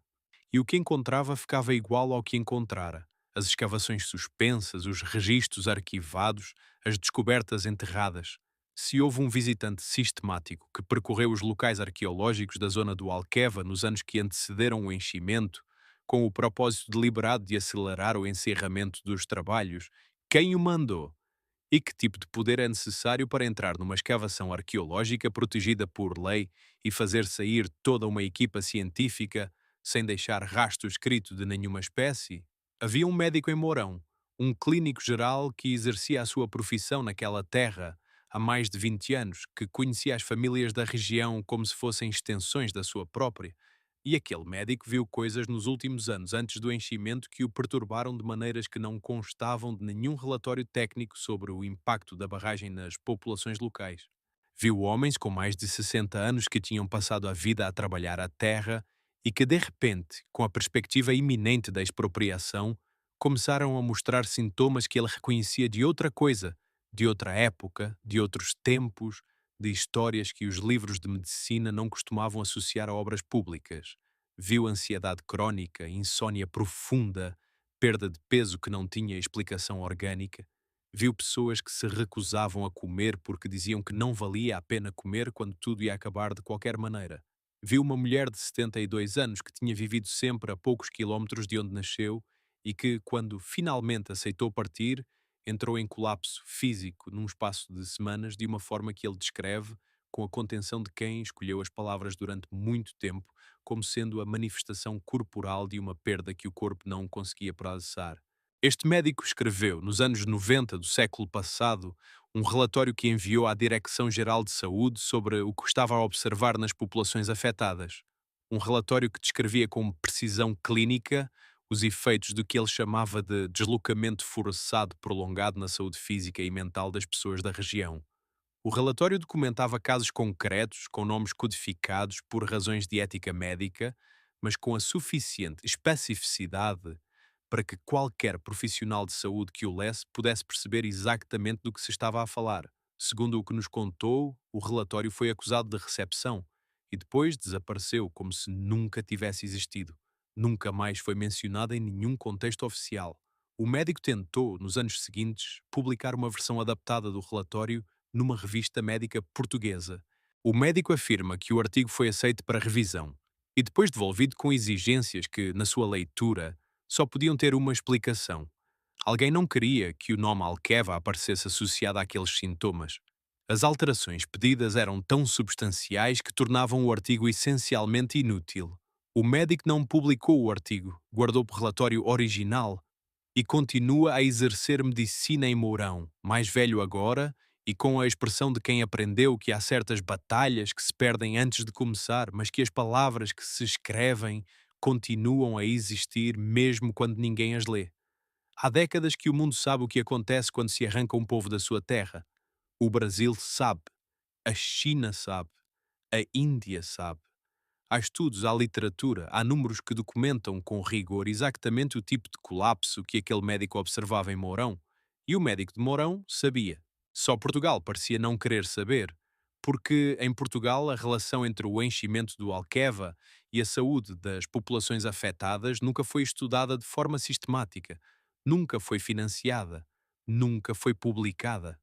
e o que encontrava ficava igual ao que encontrara. As escavações suspensas, os registros arquivados, as descobertas enterradas. Se houve um visitante sistemático que percorreu os locais arqueológicos da zona do Alqueva nos anos que antecederam o enchimento, com o propósito deliberado de acelerar o encerramento dos trabalhos, quem o mandou? E que tipo de poder é necessário para entrar numa escavação arqueológica protegida por lei e fazer sair toda uma equipa científica sem deixar rastro escrito de nenhuma espécie? Havia um médico em Mourão, um clínico geral que exercia a sua profissão naquela terra há mais de 20 anos, que conhecia as famílias da região como se fossem extensões da sua própria. E aquele médico viu coisas nos últimos anos, antes do enchimento, que o perturbaram de maneiras que não constavam de nenhum relatório técnico sobre o impacto da barragem nas populações locais. Viu homens com mais de 60 anos que tinham passado a vida a trabalhar a terra e que, de repente, com a perspectiva iminente da expropriação, começaram a mostrar sintomas que ele reconhecia de outra coisa, de outra época, de outros tempos, de histórias que os livros de medicina não costumavam associar a obras públicas. Viu ansiedade crónica, insônia profunda, perda de peso que não tinha explicação orgânica. Viu pessoas que se recusavam a comer porque diziam que não valia a pena comer quando tudo ia acabar de qualquer maneira. Viu uma mulher de 72 anos que tinha vivido sempre a poucos quilómetros de onde nasceu e que, quando finalmente aceitou partir, entrou em colapso físico num espaço de semanas de uma forma que ele descreve com a contenção de quem escolheu as palavras durante muito tempo como sendo a manifestação corporal de uma perda que o corpo não conseguia processar. Este médico escreveu, nos anos 90 do século passado, um relatório que enviou à Direção-Geral de Saúde sobre o que estava a observar nas populações afetadas. Um relatório que descrevia com precisão clínica os efeitos do que ele chamava de deslocamento forçado prolongado na saúde física e mental das pessoas da região. O relatório documentava casos concretos, com nomes codificados por razões de ética médica, mas com a suficiente especificidade para que qualquer profissional de saúde que o lesse pudesse perceber exatamente do que se estava a falar. Segundo o que nos contou, o relatório foi acusado de recepção e depois desapareceu como se nunca tivesse existido. Nunca mais foi mencionado em nenhum contexto oficial. O médico tentou, nos anos seguintes, publicar uma versão adaptada do relatório numa revista médica portuguesa. O médico afirma que o artigo foi aceito para revisão e depois devolvido com exigências que, na sua leitura, só podiam ter uma explicação. Alguém não queria que o nome Alqueva aparecesse associado àqueles sintomas. As alterações pedidas eram tão substanciais que tornavam o artigo essencialmente inútil. O médico não publicou o artigo, guardou o relatório original e continua a exercer medicina em Mourão, mais velho agora e com a expressão de quem aprendeu que há certas batalhas que se perdem antes de começar, mas que as palavras que se escrevem continuam a existir mesmo quando ninguém as lê. Há décadas que o mundo sabe o que acontece quando se arranca um povo da sua terra. O Brasil sabe, a China sabe, a Índia sabe. Há estudos, há literatura, há números que documentam com rigor exatamente o tipo de colapso que aquele médico observava em Mourão. E o médico de Mourão sabia. Só Portugal parecia não querer saber, porque em Portugal a relação entre o enchimento do Alqueva e a saúde das populações afetadas nunca foi estudada de forma sistemática, nunca foi financiada, nunca foi publicada.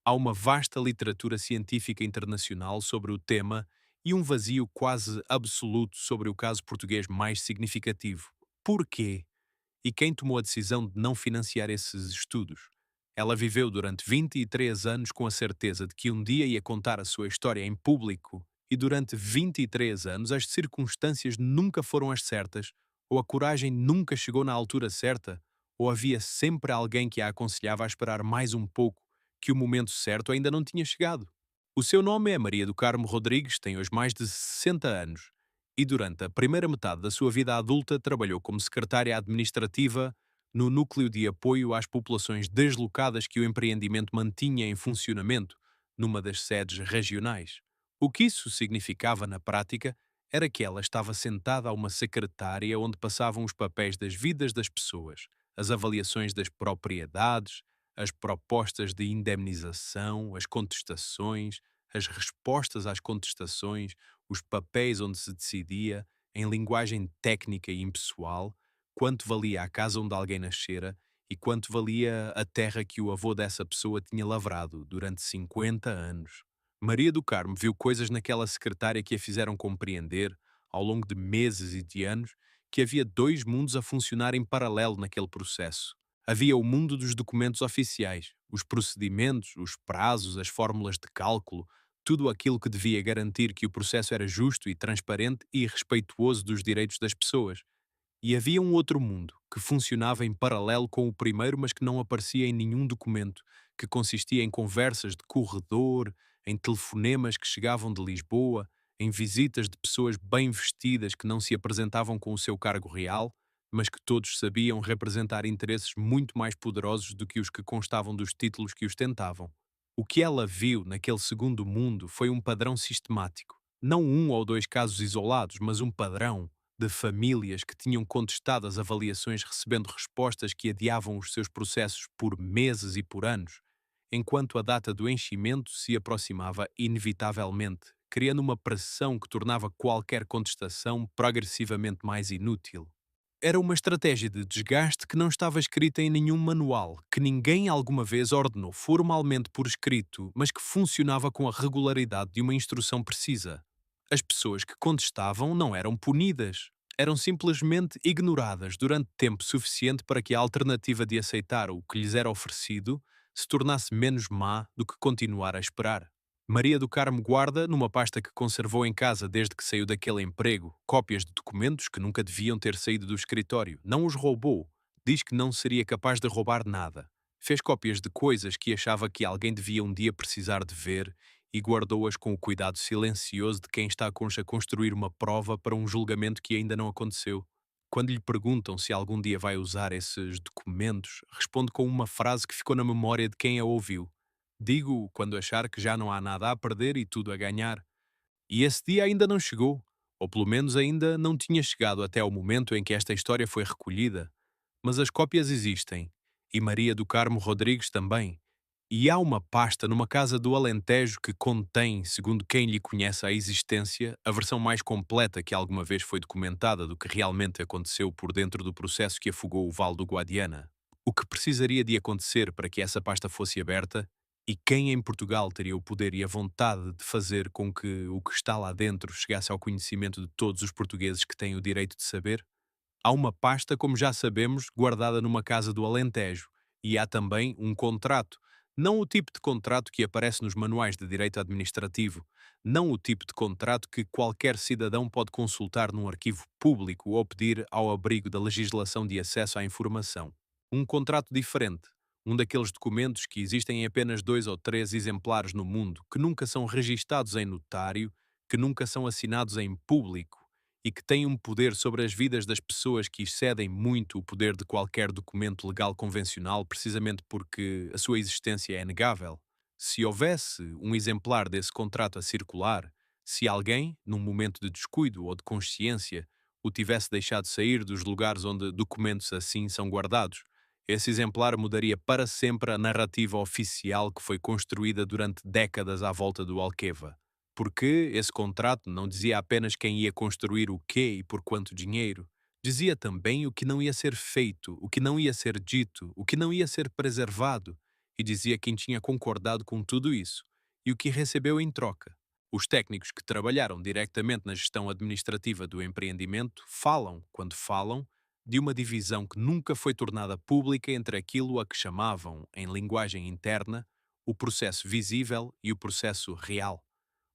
Há uma vasta literatura científica internacional sobre o tema e um vazio quase absoluto sobre o caso português mais significativo. Porquê? E quem tomou a decisão de não financiar esses estudos? Ela viveu durante 23 anos com a certeza de que um dia ia contar a sua história em público e durante 23 anos as circunstâncias nunca foram as certas, ou a coragem nunca chegou na altura certa, ou havia sempre alguém que a aconselhava a esperar mais um pouco, que o momento certo ainda não tinha chegado. O seu nome é Maria do Carmo Rodrigues, tem hoje mais de 60 anos e durante a primeira metade da sua vida adulta trabalhou como secretária administrativa no núcleo de apoio às populações deslocadas que o empreendimento mantinha em funcionamento numa das sedes regionais. O que isso significava na prática era que ela estava sentada a uma secretária onde passavam os papéis das vidas das pessoas, as avaliações das propriedades, as propostas de indemnização, as contestações, as respostas às contestações, os papéis onde se decidia, em linguagem técnica e impessoal, quanto valia a casa onde alguém nascera e quanto valia a terra que o avô dessa pessoa tinha lavrado durante 50 anos. Maria do Carmo viu coisas naquela secretária que a fizeram compreender, ao longo de meses e de anos, que havia dois mundos a funcionar em paralelo naquele processo. Havia o mundo dos documentos oficiais, os procedimentos, os prazos, as fórmulas de cálculo, tudo aquilo que devia garantir que o processo era justo e transparente e respeituoso dos direitos das pessoas. E havia um outro mundo, que funcionava em paralelo com o primeiro, mas que não aparecia em nenhum documento, que consistia em conversas de corredor, em telefonemas que chegavam de Lisboa, em visitas de pessoas bem vestidas que não se apresentavam com o seu cargo real, mas que todos sabiam representar interesses muito mais poderosos do que os que constavam dos títulos que os tentavam. O que ela viu naquele segundo mundo foi um padrão sistemático. Não um ou dois casos isolados, mas um padrão de famílias que tinham contestado as avaliações recebendo respostas que adiavam os seus processos por meses e por anos, enquanto a data do enchimento se aproximava inevitavelmente, criando uma pressão que tornava qualquer contestação progressivamente mais inútil. Era uma estratégia de desgaste que não estava escrita em nenhum manual, que ninguém alguma vez ordenou formalmente por escrito, mas que funcionava com a regularidade de uma instrução precisa. As pessoas que contestavam não eram punidas, eram simplesmente ignoradas durante tempo suficiente para que a alternativa de aceitar o que lhes era oferecido se tornasse menos má do que continuar a esperar. Maria do Carmo guarda, numa pasta que conservou em casa desde que saiu daquele emprego, cópias de documentos que nunca deviam ter saído do escritório. Não os roubou. Diz que não seria capaz de roubar nada. Fez cópias de coisas que achava que alguém devia um dia precisar de ver e guardou-as com o cuidado silencioso de quem está a construir uma prova para um julgamento que ainda não aconteceu. Quando lhe perguntam se algum dia vai usar esses documentos, responde com uma frase que ficou na memória de quem a ouviu. Digo quando achar que já não há nada a perder e tudo a ganhar. E esse dia ainda não chegou, ou pelo menos ainda não tinha chegado até ao momento em que esta história foi recolhida. Mas as cópias existem, e Maria do Carmo Rodrigues também. E há uma pasta numa casa do Alentejo que contém, segundo quem lhe conhece a existência, a versão mais completa que alguma vez foi documentada do que realmente aconteceu por dentro do processo que afogou o Vale do Guadiana. O que precisaria de acontecer para que essa pasta fosse aberta e quem em Portugal teria o poder e a vontade de fazer com que o que está lá dentro chegasse ao conhecimento de todos os portugueses que têm o direito de saber? Há uma pasta, como já sabemos, guardada numa casa do Alentejo e há também um contrato. Não o tipo de contrato que aparece nos manuais de direito administrativo, não o tipo de contrato que qualquer cidadão pode consultar num arquivo público ou pedir ao abrigo da legislação de acesso à informação. Um contrato diferente, um daqueles documentos que existem em apenas 2 ou 3 exemplares no mundo, que nunca são registados em notário, que nunca são assinados em público e que têm um poder sobre as vidas das pessoas que excedem muito o poder de qualquer documento legal convencional, precisamente porque a sua existência é negável. Se houvesse um exemplar desse contrato a circular, se alguém, num momento de descuido ou de consciência, o tivesse deixado sair dos lugares onde documentos assim são guardados, esse exemplar mudaria para sempre a narrativa oficial que foi construída durante décadas à volta do Alqueva. Porque esse contrato não dizia apenas quem ia construir o quê e por quanto dinheiro, dizia também o que não ia ser feito, o que não ia ser dito, o que não ia ser preservado, e dizia quem tinha concordado com tudo isso e o que recebeu em troca. Os técnicos que trabalharam diretamente na gestão administrativa do empreendimento falam, quando falam, de uma divisão que nunca foi tornada pública entre aquilo a que chamavam, em linguagem interna, o processo visível e o processo real.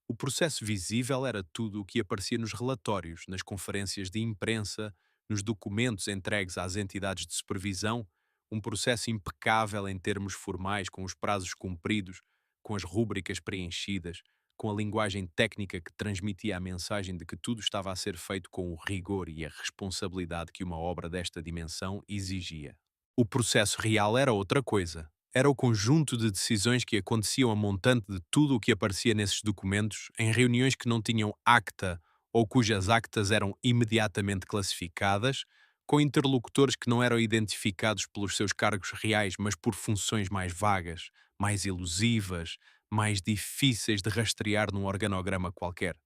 O processo visível era tudo o que aparecia nos relatórios, nas conferências de imprensa, nos documentos entregues às entidades de supervisão, um processo impecável em termos formais, com os prazos cumpridos, com as rúbricas preenchidas, com a linguagem técnica que transmitia a mensagem de que tudo estava a ser feito com o rigor e a responsabilidade que uma obra desta dimensão exigia. O processo real era outra coisa. Era o conjunto de decisões que aconteciam a montante de tudo o que aparecia nesses documentos em reuniões que não tinham acta ou cujas actas eram imediatamente classificadas, com interlocutores que não eram identificados pelos seus cargos reais, mas por funções mais vagas, mais elusivas, mais difíceis de rastrear num organograma qualquer.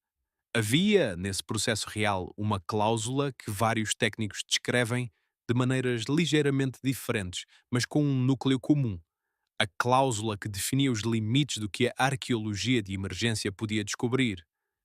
Havia, nesse processo real, uma cláusula que vários técnicos descrevem de maneiras ligeiramente diferentes, mas com um núcleo comum: a cláusula que definia os limites do que a arqueologia de emergência podia descobrir.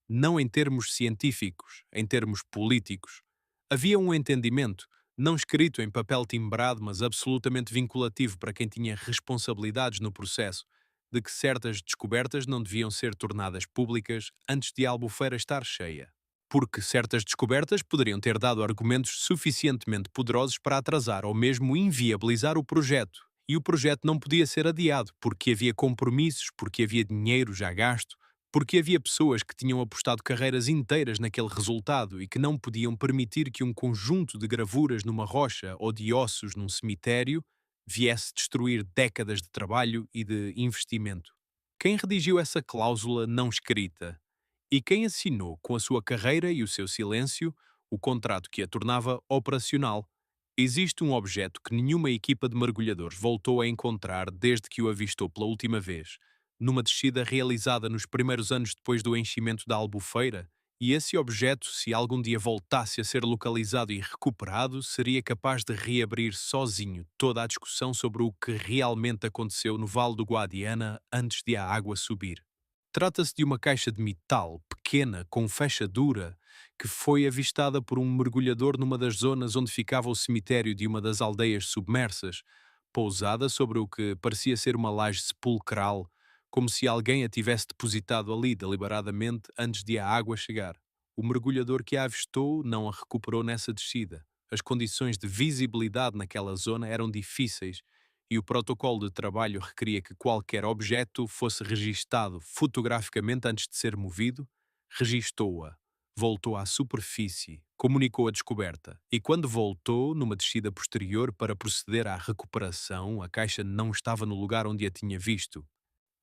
Não em termos científicos, em termos políticos. Havia um entendimento, não escrito em papel timbrado, mas absolutamente vinculativo para quem tinha responsabilidades no processo, de que certas descobertas não deviam ser tornadas públicas antes de a Albufeira estar cheia. Porque certas descobertas poderiam ter dado argumentos suficientemente poderosos para atrasar ou mesmo inviabilizar o projeto, e o projeto não podia ser adiado, porque havia compromissos, porque havia dinheiro já gasto, porque havia pessoas que tinham apostado carreiras inteiras naquele resultado e que não podiam permitir que um conjunto de gravuras numa rocha ou de ossos num cemitério viesse destruir décadas de trabalho e de investimento. Quem redigiu essa cláusula não escrita? E quem assinou com a sua carreira e o seu silêncio o contrato que a tornava operacional? Existe um objeto que nenhuma equipa de mergulhadores voltou a encontrar desde que o avistou pela última vez, numa descida realizada nos primeiros anos depois do enchimento da Albufeira, e esse objeto, se algum dia voltasse a ser localizado e recuperado, seria capaz de reabrir sozinho toda a discussão sobre o que realmente aconteceu no Vale do Guadiana antes de a água subir. Trata-se de uma caixa de metal pequena com fechadura que foi avistada por um mergulhador numa das zonas onde ficava o cemitério de uma das aldeias submersas, pousada sobre o que parecia ser uma laje sepulcral, como se alguém a tivesse depositado ali deliberadamente antes de a água chegar. O mergulhador que a avistou não a recuperou nessa descida. As condições de visibilidade naquela zona eram difíceis e o protocolo de trabalho requeria que qualquer objeto fosse registado fotograficamente antes de ser movido. Registou-a, voltou à superfície, comunicou a descoberta, e quando voltou, numa descida posterior para proceder à recuperação, a caixa não estava no lugar onde a tinha visto.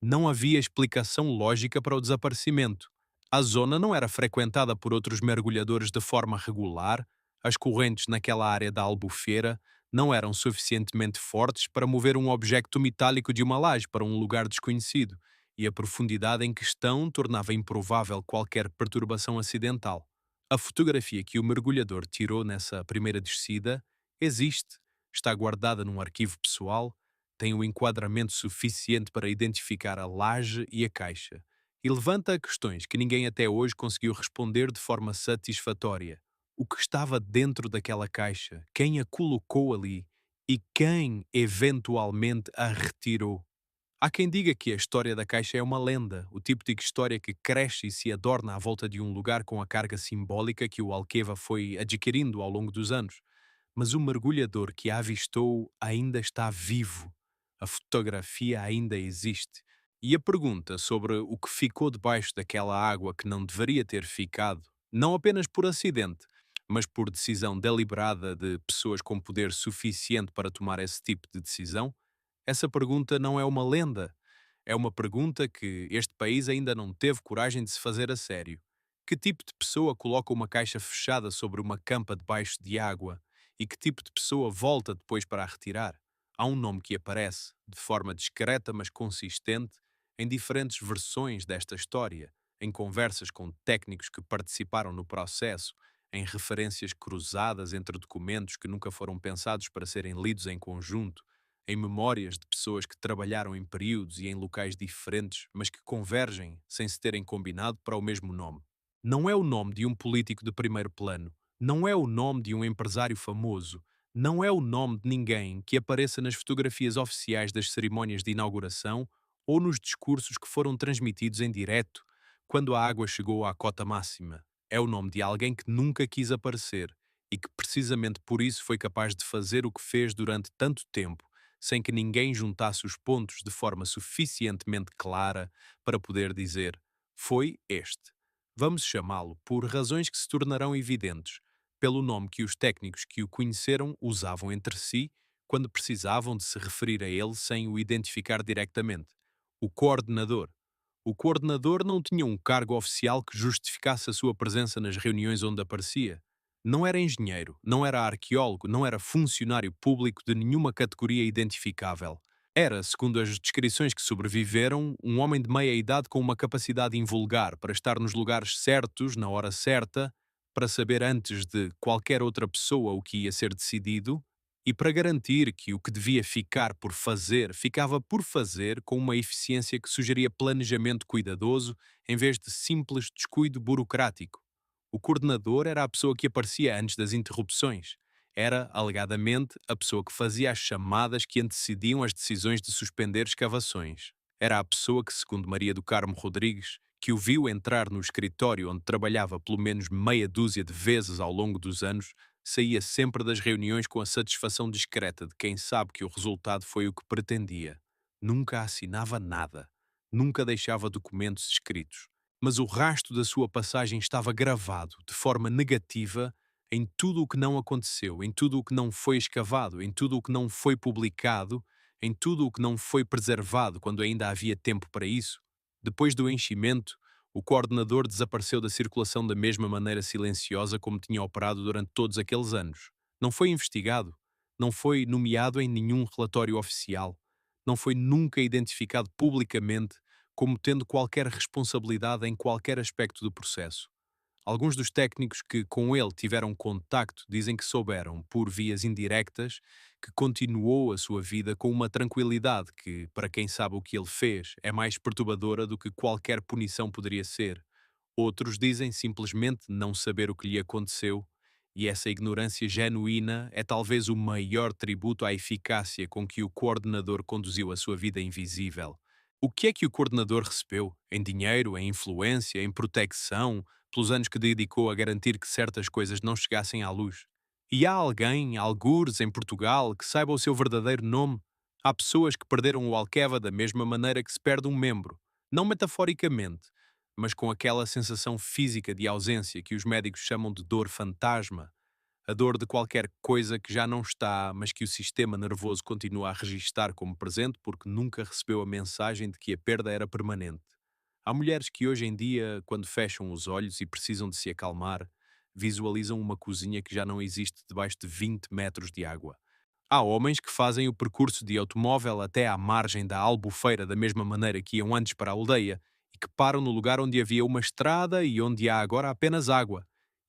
Não havia explicação lógica para o desaparecimento. A zona não era frequentada por outros mergulhadores de forma regular, as correntes naquela área da Albufeira não eram suficientemente fortes para mover um objeto metálico de uma laje para um lugar desconhecido, e a profundidade em questão tornava improvável qualquer perturbação acidental. A fotografia que o mergulhador tirou nessa primeira descida existe. está guardada num arquivo pessoal, tem o enquadramento suficiente para identificar a laje e a caixa, e levanta questões que ninguém até hoje conseguiu responder de forma satisfatória. O que estava dentro daquela caixa? Quem a colocou ali? E quem eventualmente a retirou? Há quem diga que a história da caixa é uma lenda, o tipo de história que cresce e se adorna à volta de um lugar com a carga simbólica que o Alqueva foi adquirindo ao longo dos anos. Mas o mergulhador que a avistou ainda está vivo. A fotografia ainda existe. E a pergunta sobre o que ficou debaixo daquela água que não deveria ter ficado, não apenas por acidente, mas por decisão deliberada de pessoas com poder suficiente para tomar esse tipo de decisão, essa pergunta não é uma lenda. É uma pergunta que este país ainda não teve coragem de se fazer a sério. Que tipo de pessoa coloca uma caixa fechada sobre uma campa debaixo de água? E que tipo de pessoa volta depois para a retirar? Há um nome que aparece, de forma discreta mas consistente, em diferentes versões desta história, em conversas com técnicos que participaram no processo, em referências cruzadas entre documentos que nunca foram pensados para serem lidos em conjunto, em memórias de pessoas que trabalharam em períodos e em locais diferentes, mas que convergem sem se terem combinado para o mesmo nome. Não é o nome de um político de primeiro plano, não é o nome de um empresário famoso, não é o nome de ninguém que apareça nas fotografias oficiais das cerimónias de inauguração ou nos discursos que foram transmitidos em direto quando a água chegou à cota máxima. É o nome de alguém que nunca quis aparecer e que precisamente por isso foi capaz de fazer o que fez durante tanto tempo, sem que ninguém juntasse os pontos de forma suficientemente clara para poder dizer: foi este. Vamos chamá-lo, por razões que se tornarão evidentes, pelo nome que os técnicos que o conheceram usavam entre si quando precisavam de se referir a ele sem o identificar diretamente: o coordenador. O coordenador não tinha um cargo oficial que justificasse a sua presença nas reuniões onde aparecia. Não era engenheiro, não era arqueólogo, não era funcionário público de nenhuma categoria identificável. Era, segundo as descrições que sobreviveram, um homem de meia idade com uma capacidade invulgar para estar nos lugares certos, na hora certa, para saber antes de qualquer outra pessoa o que ia ser decidido e para garantir que o que devia ficar por fazer ficava por fazer com uma eficiência que sugeria planejamento cuidadoso em vez de simples descuido burocrático. O coordenador era a pessoa que aparecia antes das interrupções. Era, alegadamente, a pessoa que fazia as chamadas que antecediam as decisões de suspender escavações. Era a pessoa que, segundo Maria do Carmo Rodrigues, que o viu entrar no escritório onde trabalhava pelo menos meia dúzia de vezes ao longo dos anos, saía sempre das reuniões com a satisfação discreta de quem sabe que o resultado foi o que pretendia. Nunca assinava nada. Nunca deixava documentos escritos. Mas o rastro da sua passagem estava gravado, de forma negativa, em tudo o que não aconteceu, em tudo o que não foi escavado, em tudo o que não foi publicado, em tudo o que não foi preservado quando ainda havia tempo para isso. Depois do enchimento, o coordenador desapareceu da circulação da mesma maneira silenciosa como tinha operado durante todos aqueles anos. Não foi investigado, não foi nomeado em nenhum relatório oficial, não foi nunca identificado publicamente como tendo qualquer responsabilidade em qualquer aspecto do processo. Alguns dos técnicos que com ele tiveram contacto dizem que souberam, por vias indiretas, que continuou a sua vida com uma tranquilidade que, para quem sabe o que ele fez, é mais perturbadora do que qualquer punição poderia ser. Outros dizem simplesmente não saber o que lhe aconteceu, e essa ignorância genuína é talvez o maior tributo à eficácia com que o coordenador conduziu a sua vida invisível. O que é que o coordenador recebeu? Em dinheiro, em influência, em proteção, pelos anos que dedicou a garantir que certas coisas não chegassem à luz? E há alguém, algures, em Portugal, que saiba o seu verdadeiro nome? Há pessoas que perderam o Alqueva da mesma maneira que se perde um membro. Não metaforicamente, mas com aquela sensação física de ausência que os médicos chamam de dor fantasma, a dor de qualquer coisa que já não está, mas que o sistema nervoso continua a registar como presente porque nunca recebeu a mensagem de que a perda era permanente. Há mulheres que hoje em dia, quando fecham os olhos e precisam de se acalmar, visualizam uma cozinha que já não existe debaixo de 20 metros de água. Há homens que fazem o percurso de automóvel até à margem da Albufeira da mesma maneira que iam antes para a aldeia e que param no lugar onde havia uma estrada e onde há agora apenas água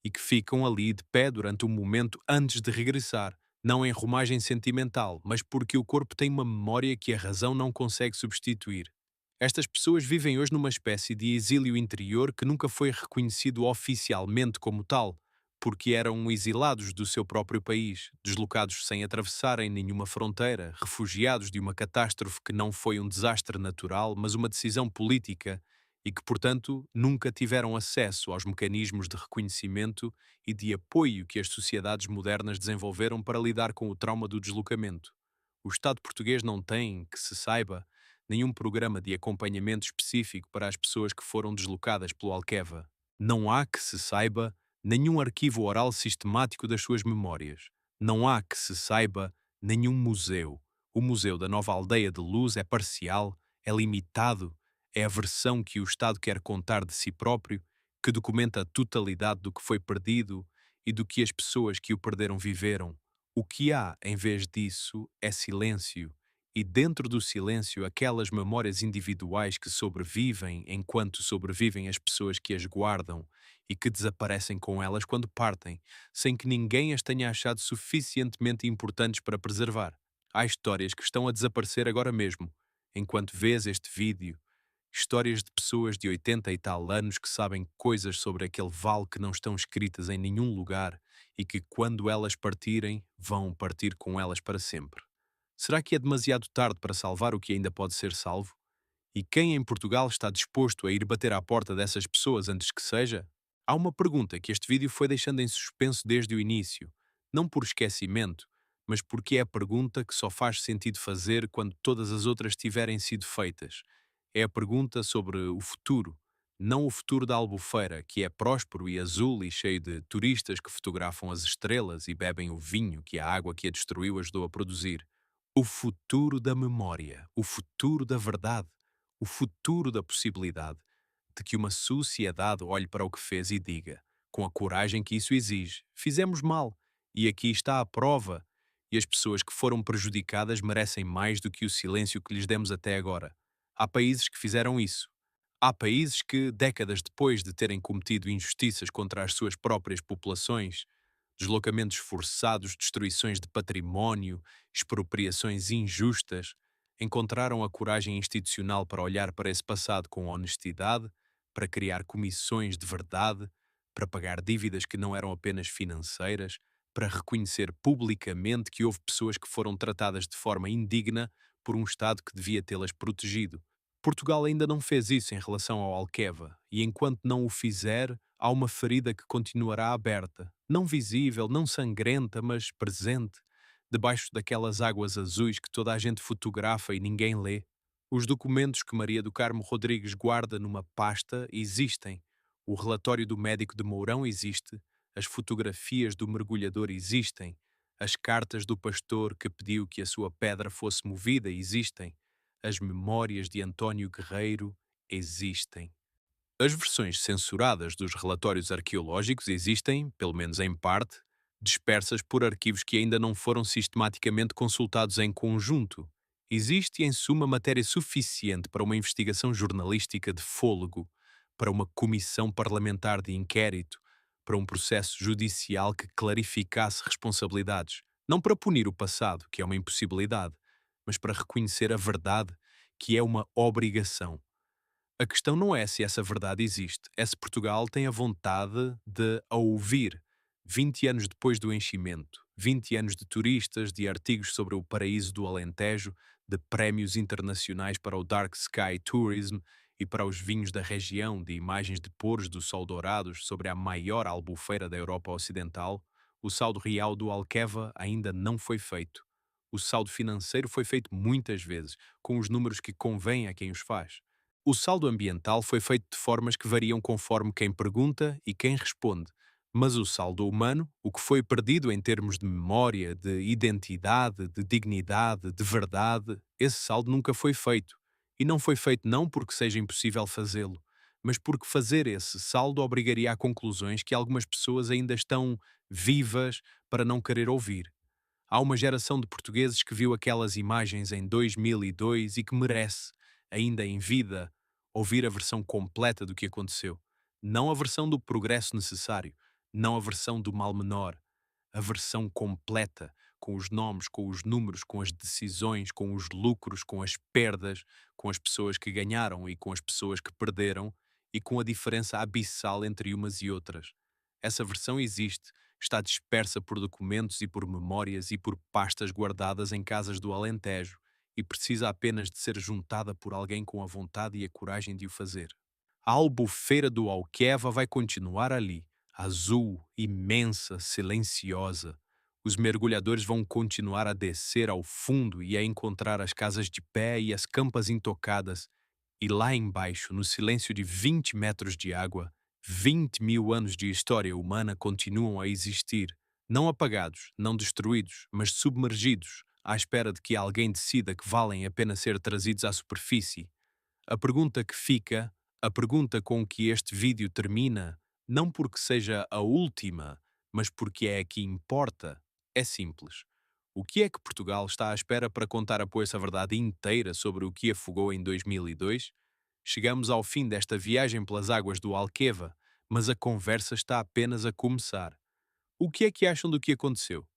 e que ficam ali de pé durante um momento antes de regressar, Não em romagem sentimental, mas porque o corpo tem uma memória que a razão não consegue substituir. Estas pessoas vivem hoje numa espécie de exílio interior que nunca foi reconhecido oficialmente como tal, porque eram exilados do seu próprio país, deslocados sem atravessarem nenhuma fronteira, refugiados de uma catástrofe que não foi um desastre natural, mas uma decisão política, e que, portanto, nunca tiveram acesso aos mecanismos de reconhecimento e de apoio que as sociedades modernas desenvolveram para lidar com o trauma do deslocamento. O Estado português não tem, que se saiba, nenhum programa de acompanhamento específico para as pessoas que foram deslocadas pelo Alqueva. Não há, que se saiba, nenhum arquivo oral sistemático das suas memórias. Não há, que se saiba, nenhum museu. O Museu da Nova Aldeia de Luz é parcial, é limitado, é a versão que o Estado quer contar de si próprio, que documenta a totalidade do que foi perdido e do que as pessoas que o perderam viveram. O que há, em vez disso, é silêncio, e dentro do silêncio, aquelas memórias individuais que sobrevivem enquanto sobrevivem as pessoas que as guardam e que desaparecem com elas quando partem, sem que ninguém as tenha achado suficientemente importantes para preservar. Há histórias que estão a desaparecer agora mesmo, enquanto vês este vídeo. Histórias de pessoas de 80 e tal anos que sabem coisas sobre aquele vale que não estão escritas em nenhum lugar e que, quando elas partirem, vão partir com elas para sempre. Será que é demasiado tarde para salvar o que ainda pode ser salvo? E quem em Portugal está disposto a ir bater à porta dessas pessoas antes que seja? Há uma pergunta que este vídeo foi deixando em suspenso desde o início, não por esquecimento, mas porque é a pergunta que só faz sentido fazer quando todas as outras tiverem sido feitas. É a pergunta sobre o futuro, não o futuro da Albufeira, que é próspero e azul e cheio de turistas que fotografam as estrelas e bebem o vinho que a água que a destruiu ajudou a produzir. O futuro da memória, o futuro da verdade, o futuro da possibilidade de que uma sociedade olhe para o que fez e diga, com a coragem que isso exige: fizemos mal, e aqui está a prova, e as pessoas que foram prejudicadas merecem mais do que o silêncio que lhes demos até agora. Há países que fizeram isso. Há países que, décadas depois de terem cometido injustiças contra as suas próprias populações, deslocamentos forçados, destruições de património, expropriações injustas, encontraram a coragem institucional para olhar para esse passado com honestidade, para criar comissões de verdade, para pagar dívidas que não eram apenas financeiras, para reconhecer publicamente que houve pessoas que foram tratadas de forma indigna por um Estado que devia tê-las protegido. Portugal ainda não fez isso em relação ao Alqueva, e enquanto não o fizer, há uma ferida que continuará aberta, não visível, não sangrenta, mas presente, debaixo daquelas águas azuis que toda a gente fotografa e ninguém lê. Os documentos que Maria do Carmo Rodrigues guarda numa pasta existem. O relatório do médico de Mourão existe. As fotografias do mergulhador existem. As cartas do pastor que pediu que a sua pedra fosse movida existem. As memórias de António Guerreiro existem. As versões censuradas dos relatórios arqueológicos existem, pelo menos em parte, dispersas por arquivos que ainda não foram sistematicamente consultados em conjunto. Existe, em suma, matéria suficiente para uma investigação jornalística de fôlego, para uma comissão parlamentar de inquérito, para um processo judicial que clarificasse responsabilidades, não para punir o passado, que é uma impossibilidade, mas para reconhecer a verdade, que é uma obrigação. A questão não é se essa verdade existe, é se Portugal tem a vontade de a ouvir. 20 anos depois do enchimento, 20 anos de turistas, de artigos sobre o paraíso do Alentejo, de prémios internacionais para o Dark Sky Tourism e para os vinhos da região, de imagens de pôres do sol dourados sobre a maior albufeira da Europa Ocidental, o saldo real do Alqueva ainda não foi feito. O saldo financeiro foi feito muitas vezes, com os números que convém a quem os faz. O saldo ambiental foi feito de formas que variam conforme quem pergunta e quem responde, mas o saldo humano, o que foi perdido em termos de memória, de identidade, de dignidade, de verdade, esse saldo nunca foi feito. E não foi feito não porque seja impossível fazê-lo, mas porque fazer esse saldo obrigaria a conclusões que algumas pessoas ainda estão vivas para não querer ouvir. Há uma geração de portugueses que viu aquelas imagens em 2002 e que merece, ainda em vida, ouvir a versão completa do que aconteceu. Não a versão do progresso necessário, não a versão do mal menor, a versão completa, com os nomes, com os números, com as decisões, com os lucros, com as perdas, com as pessoas que ganharam e com as pessoas que perderam e com a diferença abissal entre umas e outras. Essa versão existe, está dispersa por documentos e por memórias e por pastas guardadas em casas do Alentejo e precisa apenas de ser juntada por alguém com a vontade e a coragem de o fazer. A albufeira do Alqueva vai continuar ali, azul, imensa, silenciosa. Os mergulhadores vão continuar a descer ao fundo e a encontrar as casas de pé e as campas intocadas. E lá embaixo, no silêncio de 20 metros de água, 20.000 anos de história humana continuam a existir, não apagados, não destruídos, mas submergidos, à espera de que alguém decida que valem a pena ser trazidos à superfície. A pergunta que fica, a pergunta com que este vídeo termina, não porque seja a última, mas porque é a que importa, é simples. O que é que Portugal está à espera para contar a poça verdade inteira sobre o que afogou em 2002? Chegamos ao fim desta viagem pelas águas do Alqueva, mas a conversa está apenas a começar. O que é que acham do que aconteceu?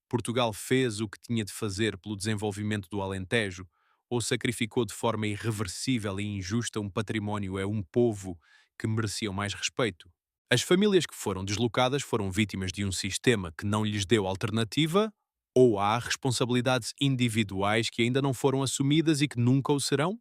Portugal fez o que tinha de fazer pelo desenvolvimento do Alentejo ou sacrificou de forma irreversível e injusta um património a um povo que mereciam mais respeito? As famílias que foram deslocadas foram vítimas de um sistema que não lhes deu alternativa ou há responsabilidades individuais que ainda não foram assumidas e que nunca o serão?